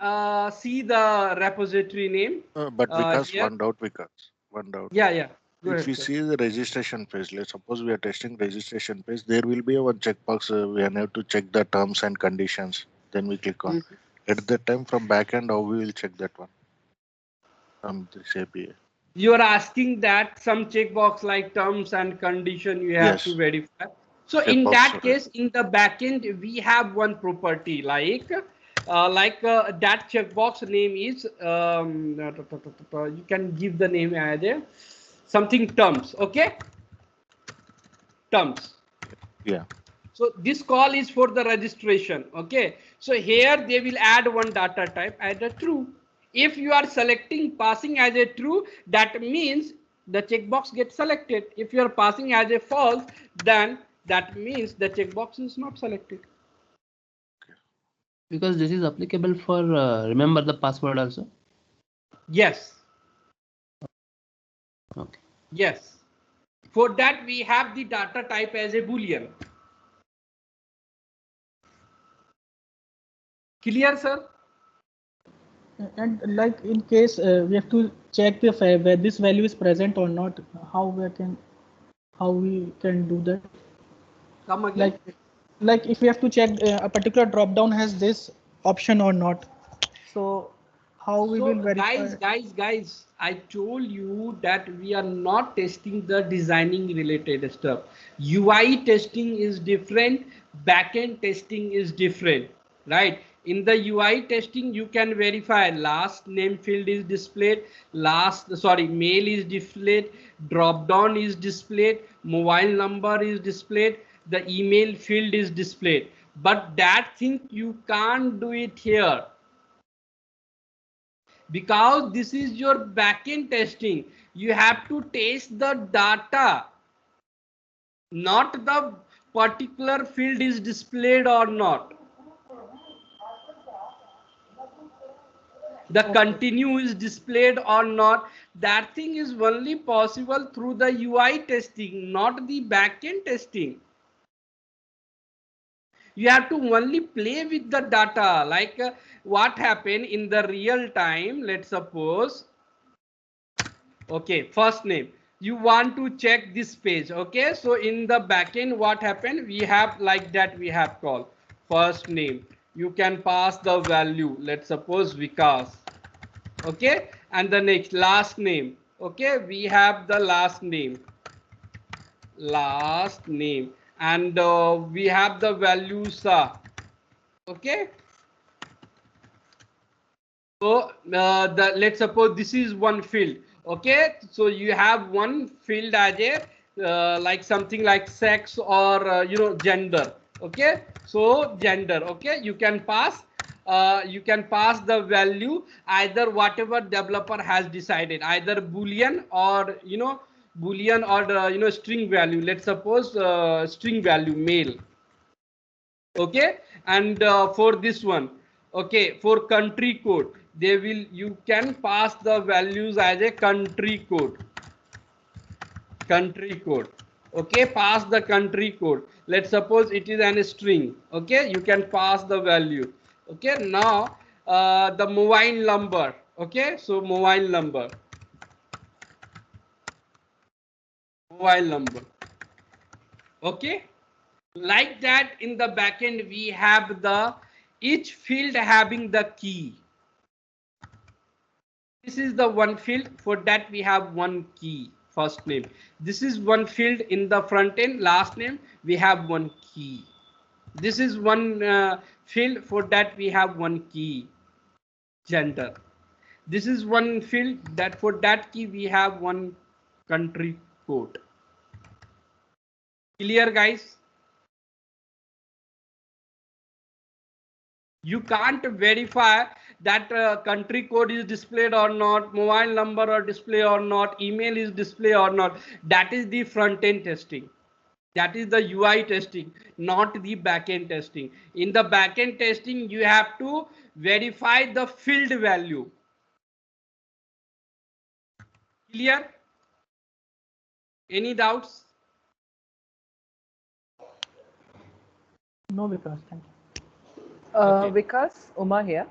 see the repository name. but Vikas, here. one doubt. Yeah. Go If ahead, we sir. see the registration page, let's suppose we are testing registration page, there will be one checkbox. We have to check the terms and conditions. Then we click on. At that time, from backend, how we will check that one? This API. You are asking that some checkbox like terms and condition you have to Yes. verify. So in Checkbox, that case, in the backend, we have one property like that checkbox name is you can give the name as a something terms. Okay, terms. Yeah. So this call is for the registration. Okay. So here they will add one data type as a true. If you are selecting passing as a true, that means the checkbox gets selected. If you are passing as a false, then that means the checkbox is not selected. Because this is applicable for remember the password also. Yes. Okay. Yes. For that we have the data type as a Boolean. Clear, sir? And like in case we have to check the where this value is present or not, how we can do that? Come again. Like if we have to check a particular drop down has this option or not, so how we will verify? Guys, I told you that we are not testing the designing related stuff. UI testing is different, backend testing is different, right? In the UI testing, you can verify last name field is displayed, mail is displayed, drop down is displayed, mobile number is displayed, the email field is displayed. But that thing you can't do it here, because this is your backend testing. You have to test the data, not the particular field is displayed or not. The continue is displayed or not. That thing is only possible through the UI testing, not the backend testing. You have to only play with the data, like what happened in the real time. Let's suppose, okay, first name, you want to check this page. Okay, so in the backend what happened, we have like that, we have called first name, you can pass the value, let's suppose Vikas. Okay, and the next last name, okay, we have the last name, and we have the value Sa. Okay, so let's suppose this is one field. Okay, so you have one field as a like something like sex or gender. Okay, so gender. Okay, you can pass the value either whatever developer has decided, either boolean or string value. Let's suppose string value male. Okay, and for this one, okay, for country code, you can pass the values as a country code. Okay, pass the country code. Let's suppose it is an string. Okay, you can pass the value. Okay, now the mobile number. Okay, so mobile number. Okay, like that. In the backend we have the each field having the key. This is the one field, for that we have one key, first name. This is one field in the front end, last name, we have one key. This is one field, for that we have one key, gender. This is one field, that for that key we have one country code. Clear, guys? You can't verify that country code is displayed or not, mobile number or display or not, email is display or not. That is the front end testing. That is the UI testing, not the back end testing. In the back end testing, you have to verify the field value. Clear? Any doubts? No, Vikas, thank you. Okay. Vikas, Uma here.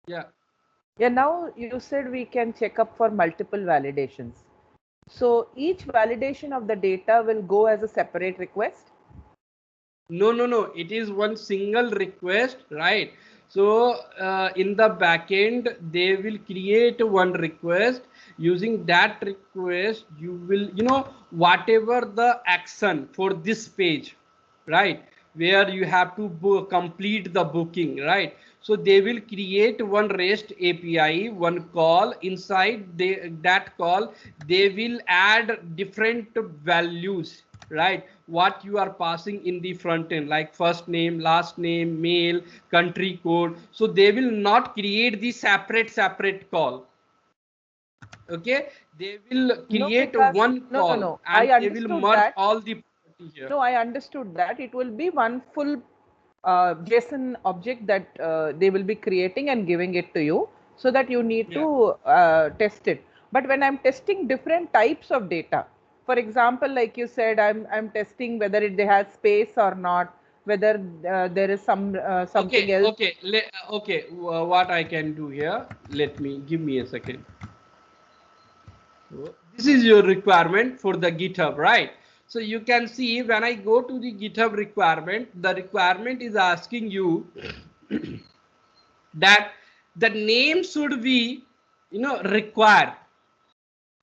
Yeah. Yeah, now you said we can check up for multiple validations. So each validation of the data will go as a separate request? No. It is one single request, right? So in the backend, they will create one request. Using that request, you will, whatever the action for this page, right, where you have to complete the booking, right? So they will create one REST API, one call. Inside that call, they will add different values, right? What you are passing in the front end, like first name, last name, mail, country code. So they will not create the separate call. Okay, they will create one call and they will merge all the property here. No, I understood that. It will be one full JSON object that they will be creating and giving it to you, so that you need to test it. But when I'm testing different types of data, for example, like you said, I'm testing whether they have space or not, whether there is something else. Okay. What I can do here? Give me a second. This is your requirement for the GitHub, right? So you can see when I go to the GitHub requirement, the requirement is asking you that the name should be, required.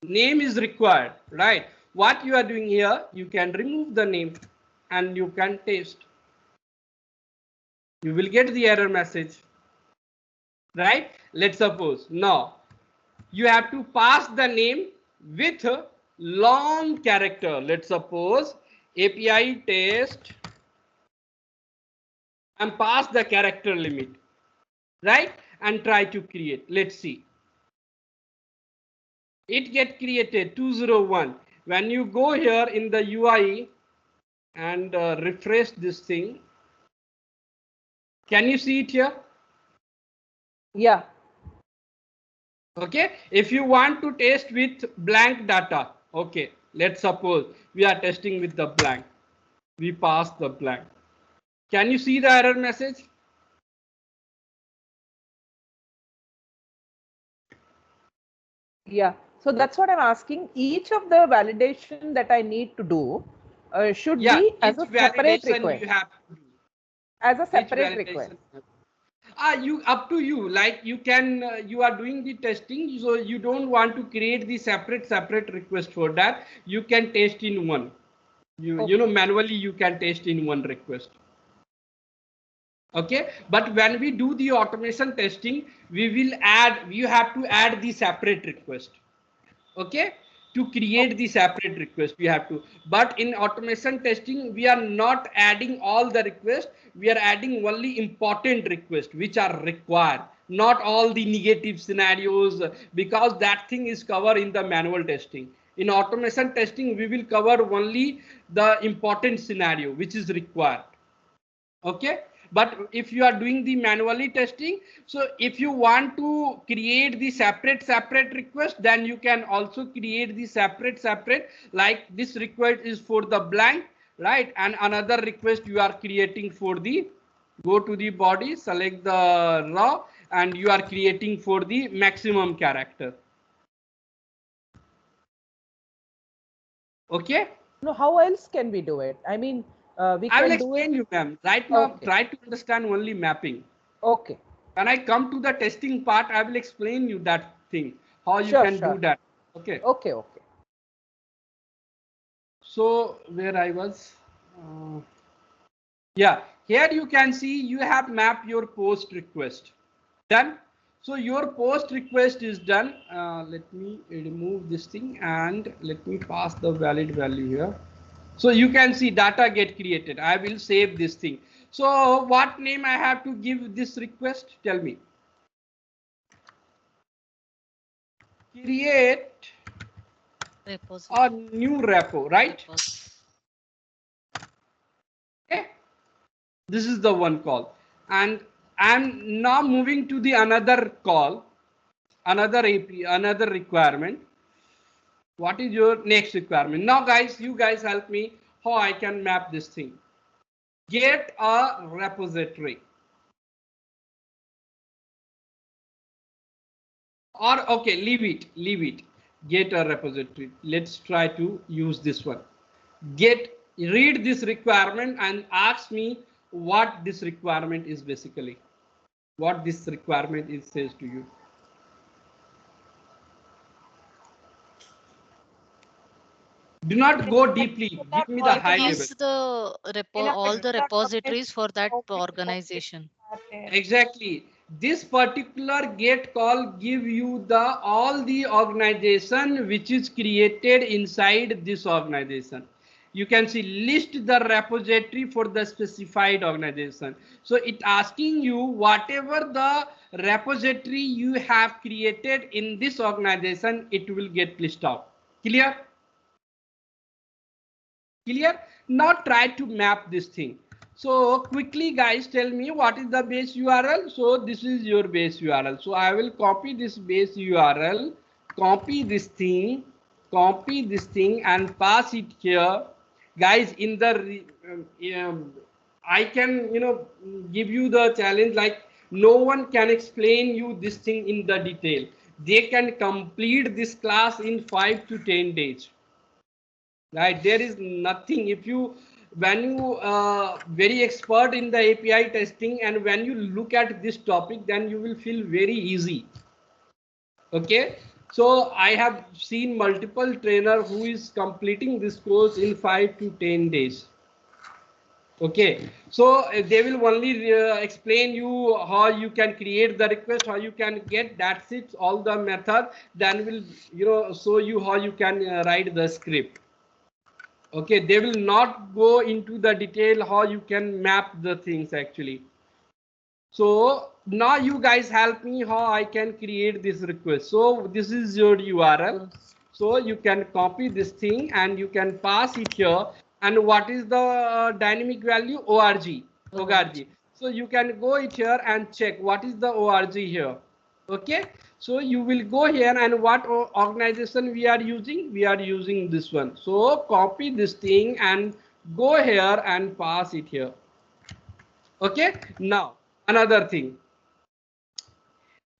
Name is required, right? What you are doing here, you can remove the name and you can test. You will get the error message, right? Let's suppose now you have to pass the name with a long character. Let's suppose API test and pass the character limit, right? And try to create. Let's see. It get created 201. When you go here in the UI and refresh this thing, can you see it here? Yeah. Okay, if you want to test with blank data, okay, let's suppose we are testing with the blank. We pass the blank. Can you see the error message? Yeah, so that's what I'm asking. Each of the validation that I need to do should be as a separate request. You have to do. As a separate request. You up to you. Like you can, you are doing the testing, so you don't want to create the separate request for that. You can test in one. Manually you can test in one request. Okay, but when we do the automation testing, you have to add the separate request. Okay, to create the separate request we have to, but in automation testing we are not adding all the requests. We are adding only important requests which are required, not all the negative scenarios, because that thing is covered in the manual testing. In automation testing we will cover only the important scenario which is required. Okay, but if you are doing the manually testing, so if you want to create the separate request, then you can also create the separate, like this request is for the blank, right? And another request you are creating for the, go to the body, select the raw, and you are creating for the maximum character. Okay. No, how else can we do it? I mean, I will explain you, ma'am. Right now, try to understand only mapping. Okay. When I come to the testing part, I will explain you that thing, how you can do that. Okay. Okay. So where I was, yeah, here you can see you have mapped your post request. Done. So your post request is done. Let me remove this thing and let me pass the valid value here. So you can see data get created. I will save this thing. So what name I have to give this request? Tell me. Create a new repo, right? Okay. This is the one call. And I'm now moving to the another call, another API, another requirement. What is your next requirement? Now guys, you guys help me how I can map this thing. Get a repository. Or okay, leave it. Get a repository. Let's try to use this one. Read this requirement and ask me what this requirement is basically. what this requirement is says to you. Do not go deeply. Give me the high level. Use the all the repositories for that organization. Exactly. This particular get call give you the all the organization which is created inside this organization. You can see list the repository for the specified organization. So it asking you whatever the repository you have created in this organization, it will get listed out. Clear? Clear? Now try to map this thing. So quickly guys, tell me what is the base URL. So this is your base URL. So I will copy this base URL, copy this thing and pass it here. Guys, in the I can give you the challenge, like no one can explain you this thing in the detail. They can complete this class in 5 to 10 days. Right, there is nothing. If you when you very expert in the API testing, and when you look at this topic, then you will feel very easy. Okay, so I have seen multiple trainer who is completing this course in 5 to 10 days. Okay, so they will only explain you how you can create the request, how you can get, that's it, all the method. Then will show you how you can write the script. Okay, they will not go into the detail how you can map the things actually. So now you guys help me how I can create this request. So this is your URL. So you can copy this thing and you can pass it here. And what is the dynamic value? ORG. So you can go it here and check what is the ORG here. Okay, so you will go here, and what organization we are using? We are using this one. So copy this thing and go here and pass it here. Okay, now another thing,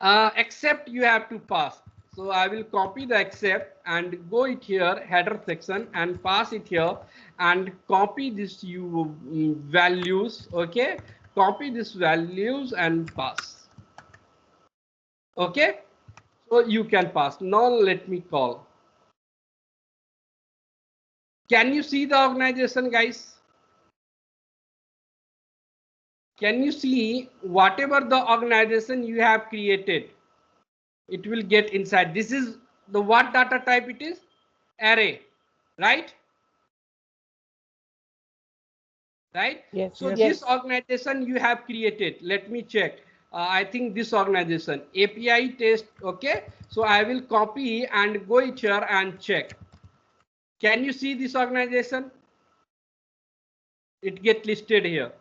accept you have to pass. So I will copy the accept and go it here, header section, and pass it here, and copy this values. Okay, copy this values and pass. Okay, so you can pass. Now let me call. Can you see the organization, guys? Can you see whatever the organization you have created, it will get inside. This is the what data type it is? Array, right? Right? Yes. So this organization you have created, let me check. I think this organization, API test. Okay, so I will copy and go here and check. Can you see this organization? It get listed here,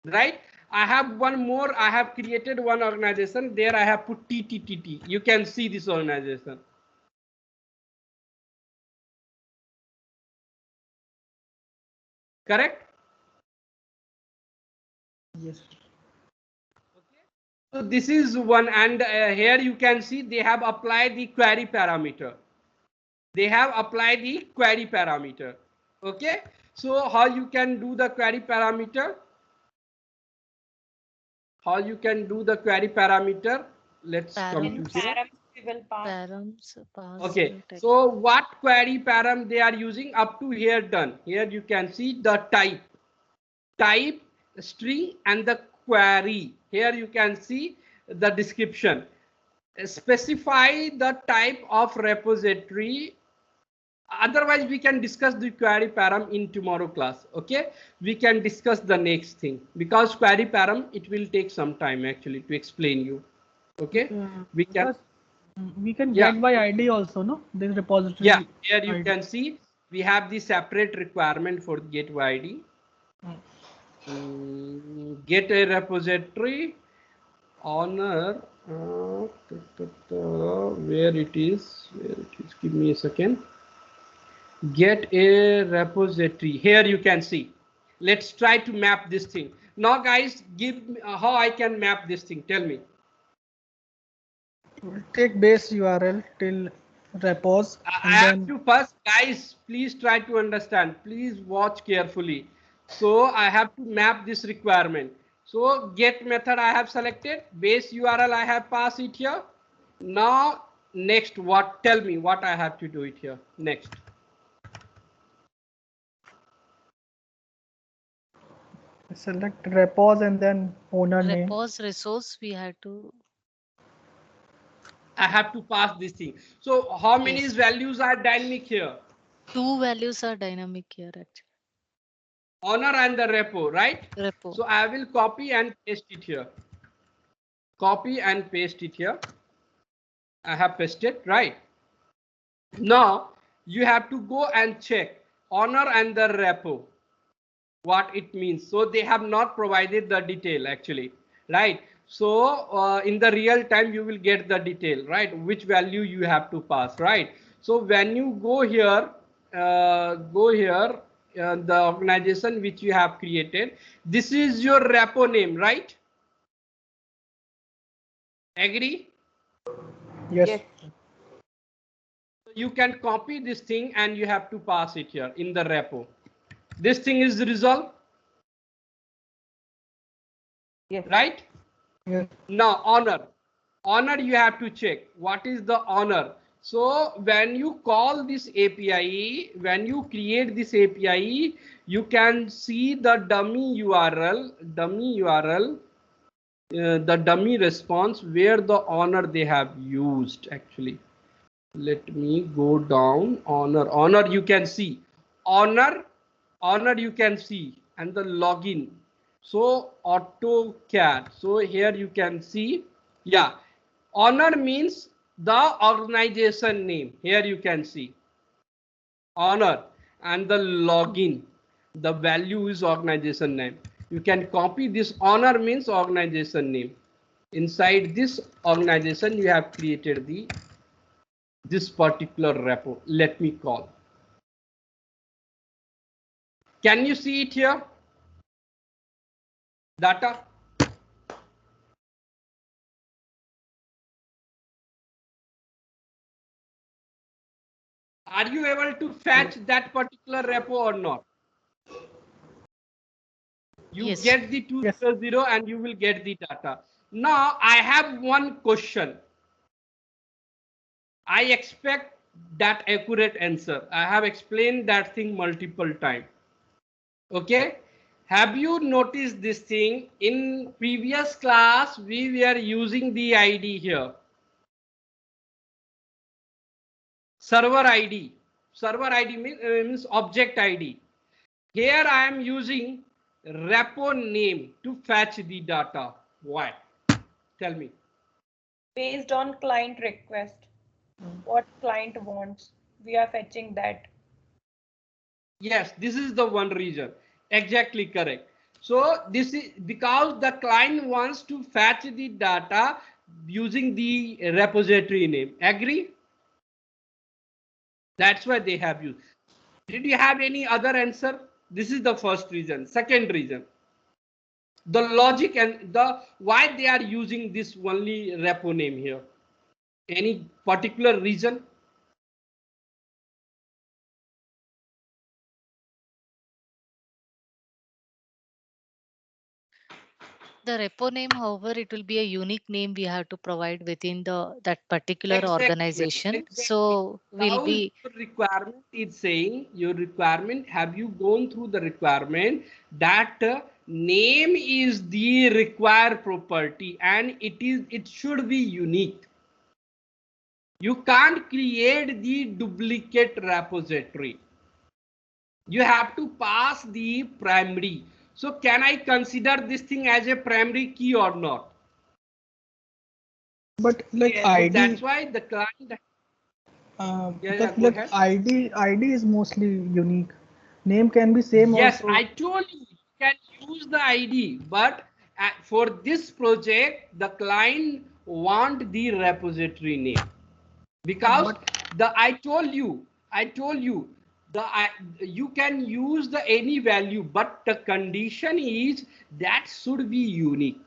right? I have one more. I have created one organization. There I have put TTTT. You can see this organization. Correct? Yes. So this is one, and here you can see they have applied the query parameter. They have applied the query parameter. Okay, so how you can do the query parameter? How you can do the query parameter? Let's come to here. Okay, so what query param they are using? Up to here done. Here you can see the type, string, and the query. Here you can see the description. Specify the type of repository. Otherwise we can discuss the query param in tomorrow class. Okay, we can discuss the next thing, because query param it will take some time actually to explain you. Okay, we can get by ID also, no? This repository. Yeah, here you can see we have the separate requirement for get by ID. Get a repository owner. Where it is? Give me a second. Get a repository. Here you can see. Let's try to map this thing. Now guys, give me how I can map this thing. Tell me. We'll take base URL till repos. I have to first, guys, please try to understand. Please watch carefully. So I have to map this requirement. So get method I have selected, base URL I have passed it here. Now next, what, tell me what I have to do it here next. Select repos and then owner name. Repos resource we have to. I have to pass this thing. So how many Yes. values are dynamic here? 2 values are dynamic here actually. Owner and the repo, right? Repo. So I will copy and paste it here. Copy and paste it here. I have pasted, right? Now you have to go and check owner and the repo, what it means. So they have not provided the detail actually, right? So in the real time you will get the detail, right? Which value you have to pass, right? So when you go here, the organization which you have created, this is your repo name, right? Agree? Yes. You can copy this thing and you have to pass it here in the repo. This thing is resolved. Yes. Right? Yes. Now honor you have to check what is the honor. So when you call this API, when you create this API, you can see the dummy URL, the dummy response where the honor they have used actually. Let me go down. Honor you can see, honor you can see, and the login. So AutoCAD. So here you can see, yeah, honor means the organization name. Here you can see honor, and the login, the value is organization name. You can copy this. Honor means organization name. Inside this organization you have created this particular repo. Let me call. Can you see it here? Data. Are you able to fetch that particular repo or not? You Yes. get the 200 and you will get the data. Now I have one question. I expect that accurate answer. I have explained that thing multiple times. Okay. Have you noticed this thing? In previous class, we were using the ID here. Server ID. Server ID means object ID. Here I am using repo name to fetch the data. Why? Tell me. Based on client request, what client wants, we are fetching that. Yes, this is the one reason. Exactly correct. So this is because the client wants to fetch the data using the repository name. Agree? That's why they have used. Did you have any other answer? This is the first reason. Second reason, the logic and the why they are using this only repo name here. Any particular reason? The repo name, however, it will be a unique name we have to provide within that particular Exactly. organization. So will Now be your requirement is saying your requirement. Have you gone through the requirement that name is the required property and it should be unique. You can't create the duplicate repository. You have to pass the primary. So can I consider this thing as a primary key or not? But like So ID, that's why the client. but Go like ahead. ID is mostly unique. Name can be same Yes, also. I told you can use the ID, but for this project, the client want the repository name because I told you you can use the any value, but the condition is that should be unique.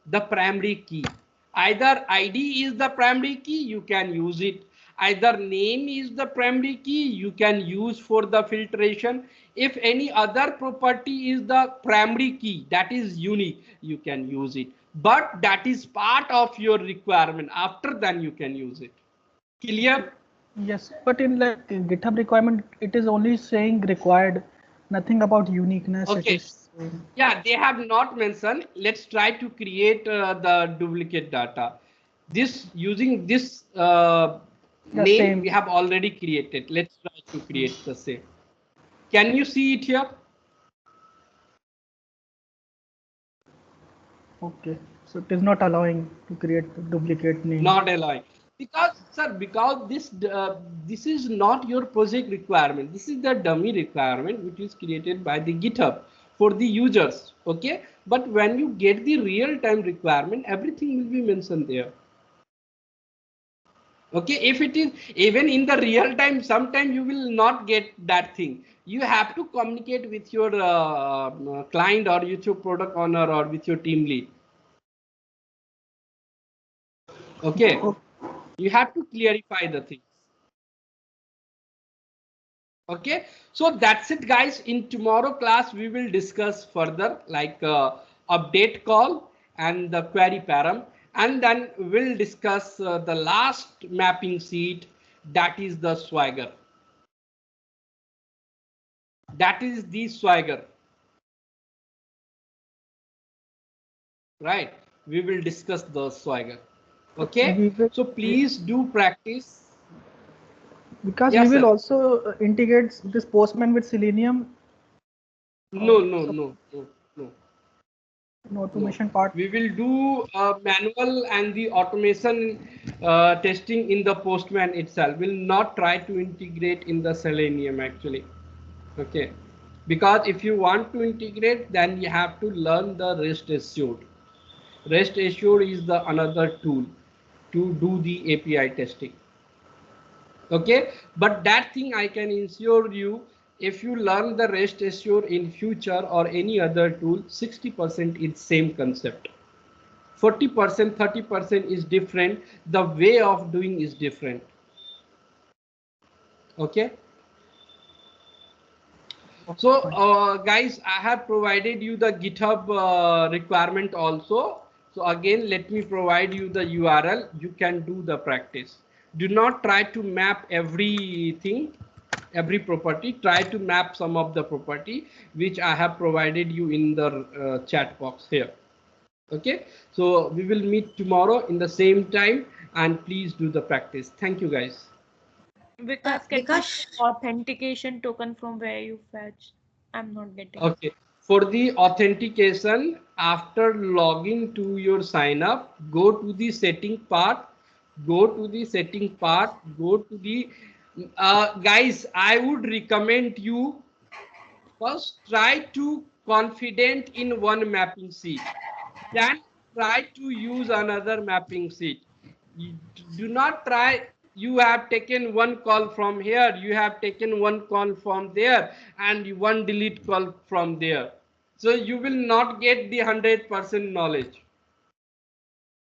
The primary key, either ID is the primary key, you can use it. Either name is the primary key, you can use for the filtration. If any other property is the primary key, that is unique, you can use it. But that is part of your requirement. After then you can use it. Clear? Yes, but in like GitHub requirement, it is only saying required, nothing about uniqueness. It Okay. is saying. Yeah, they have not mentioned. Let's try to create the duplicate data. This using this name Same. we have already created. Let's try to create the same. Can you see it here? Okay, so it is not allowing to create duplicate name. Not allowing. Because, sir, because this is not your project requirement. This is the dummy requirement which is created by the GitHub for the users. Okay, but when you get the real-time requirement, everything will be mentioned there. Okay, if it is even in the real time, sometime you will not get that thing. You have to communicate with your client or with your product owner or with your team lead. Okay, you have to clarify the things. Okay, so that's it, guys. In tomorrow class, we will discuss further like update call and the query param, and then we'll discuss the last mapping sheet, that is the Swagger. That is the Swagger. Right, we will discuss the Swagger. Okay, so please do practice. Because Yes, we will sir. also integrate this Postman with Selenium. No. Automation part. We will do manual and the automation testing in the Postman itself. We'll not try to integrate in the Selenium actually. Okay, because if you want to integrate, then you have to learn the REST assured. REST assured is the another tool to do the API testing. Okay, but that thing I can assure you, if you learn the REST assured in future or any other tool, 60% is same concept. 40%, 30% is different. The way of doing is different. Okay. So guys, I have provided you the GitHub requirement also. So again, let me provide you the URL. You can do the practice. Do not try to map everything, every property. Try to map some of the property which I have provided you in the chat box here. Okay, so we will meet tomorrow in the same time, and please do the practice. Thank you, guys. Because authentication token from where you fetch, I'm not getting. Okay, for the authentication, after logging to your sign up, go to the setting part, go to the guys, I would recommend you first try to confident in one mapping sheet, then try to use another mapping sheet. You do not try. You have taken one call from here, you have taken one call from there, and one delete call from there. So you will not get the 100% knowledge.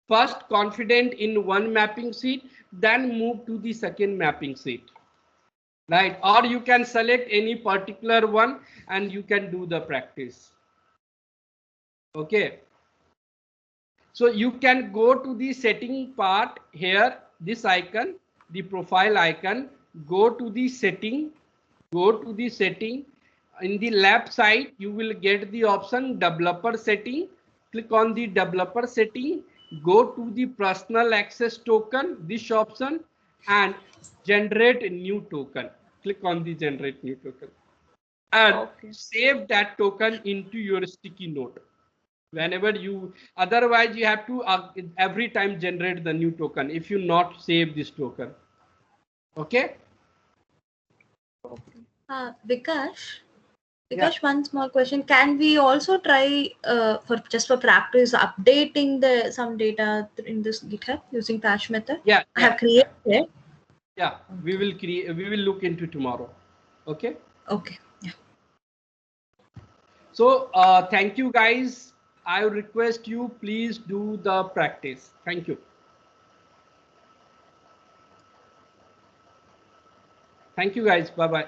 First confident in one mapping sheet, then move to the second mapping sheet. Right, or you can select any particular one and you can do the practice. Okay, so you can go to the setting part here, this icon, the profile icon, go to the setting, in the left side you will get the option developer setting. Click on the developer setting, go to the personal access token, this option, and generate a new token. Click on the generate new token and save that token into your sticky note. Whenever you, otherwise you have to every time generate the new token if you not save this token. Okay. Vikash, one small question. Can we also try for practice updating some data in this GitHub using patch method? Yeah, I have created it. Yeah, we will look into tomorrow. Okay. Okay. Yeah. So thank you, guys. I request you please do the practice. Thank you. Thank you, guys. Bye bye.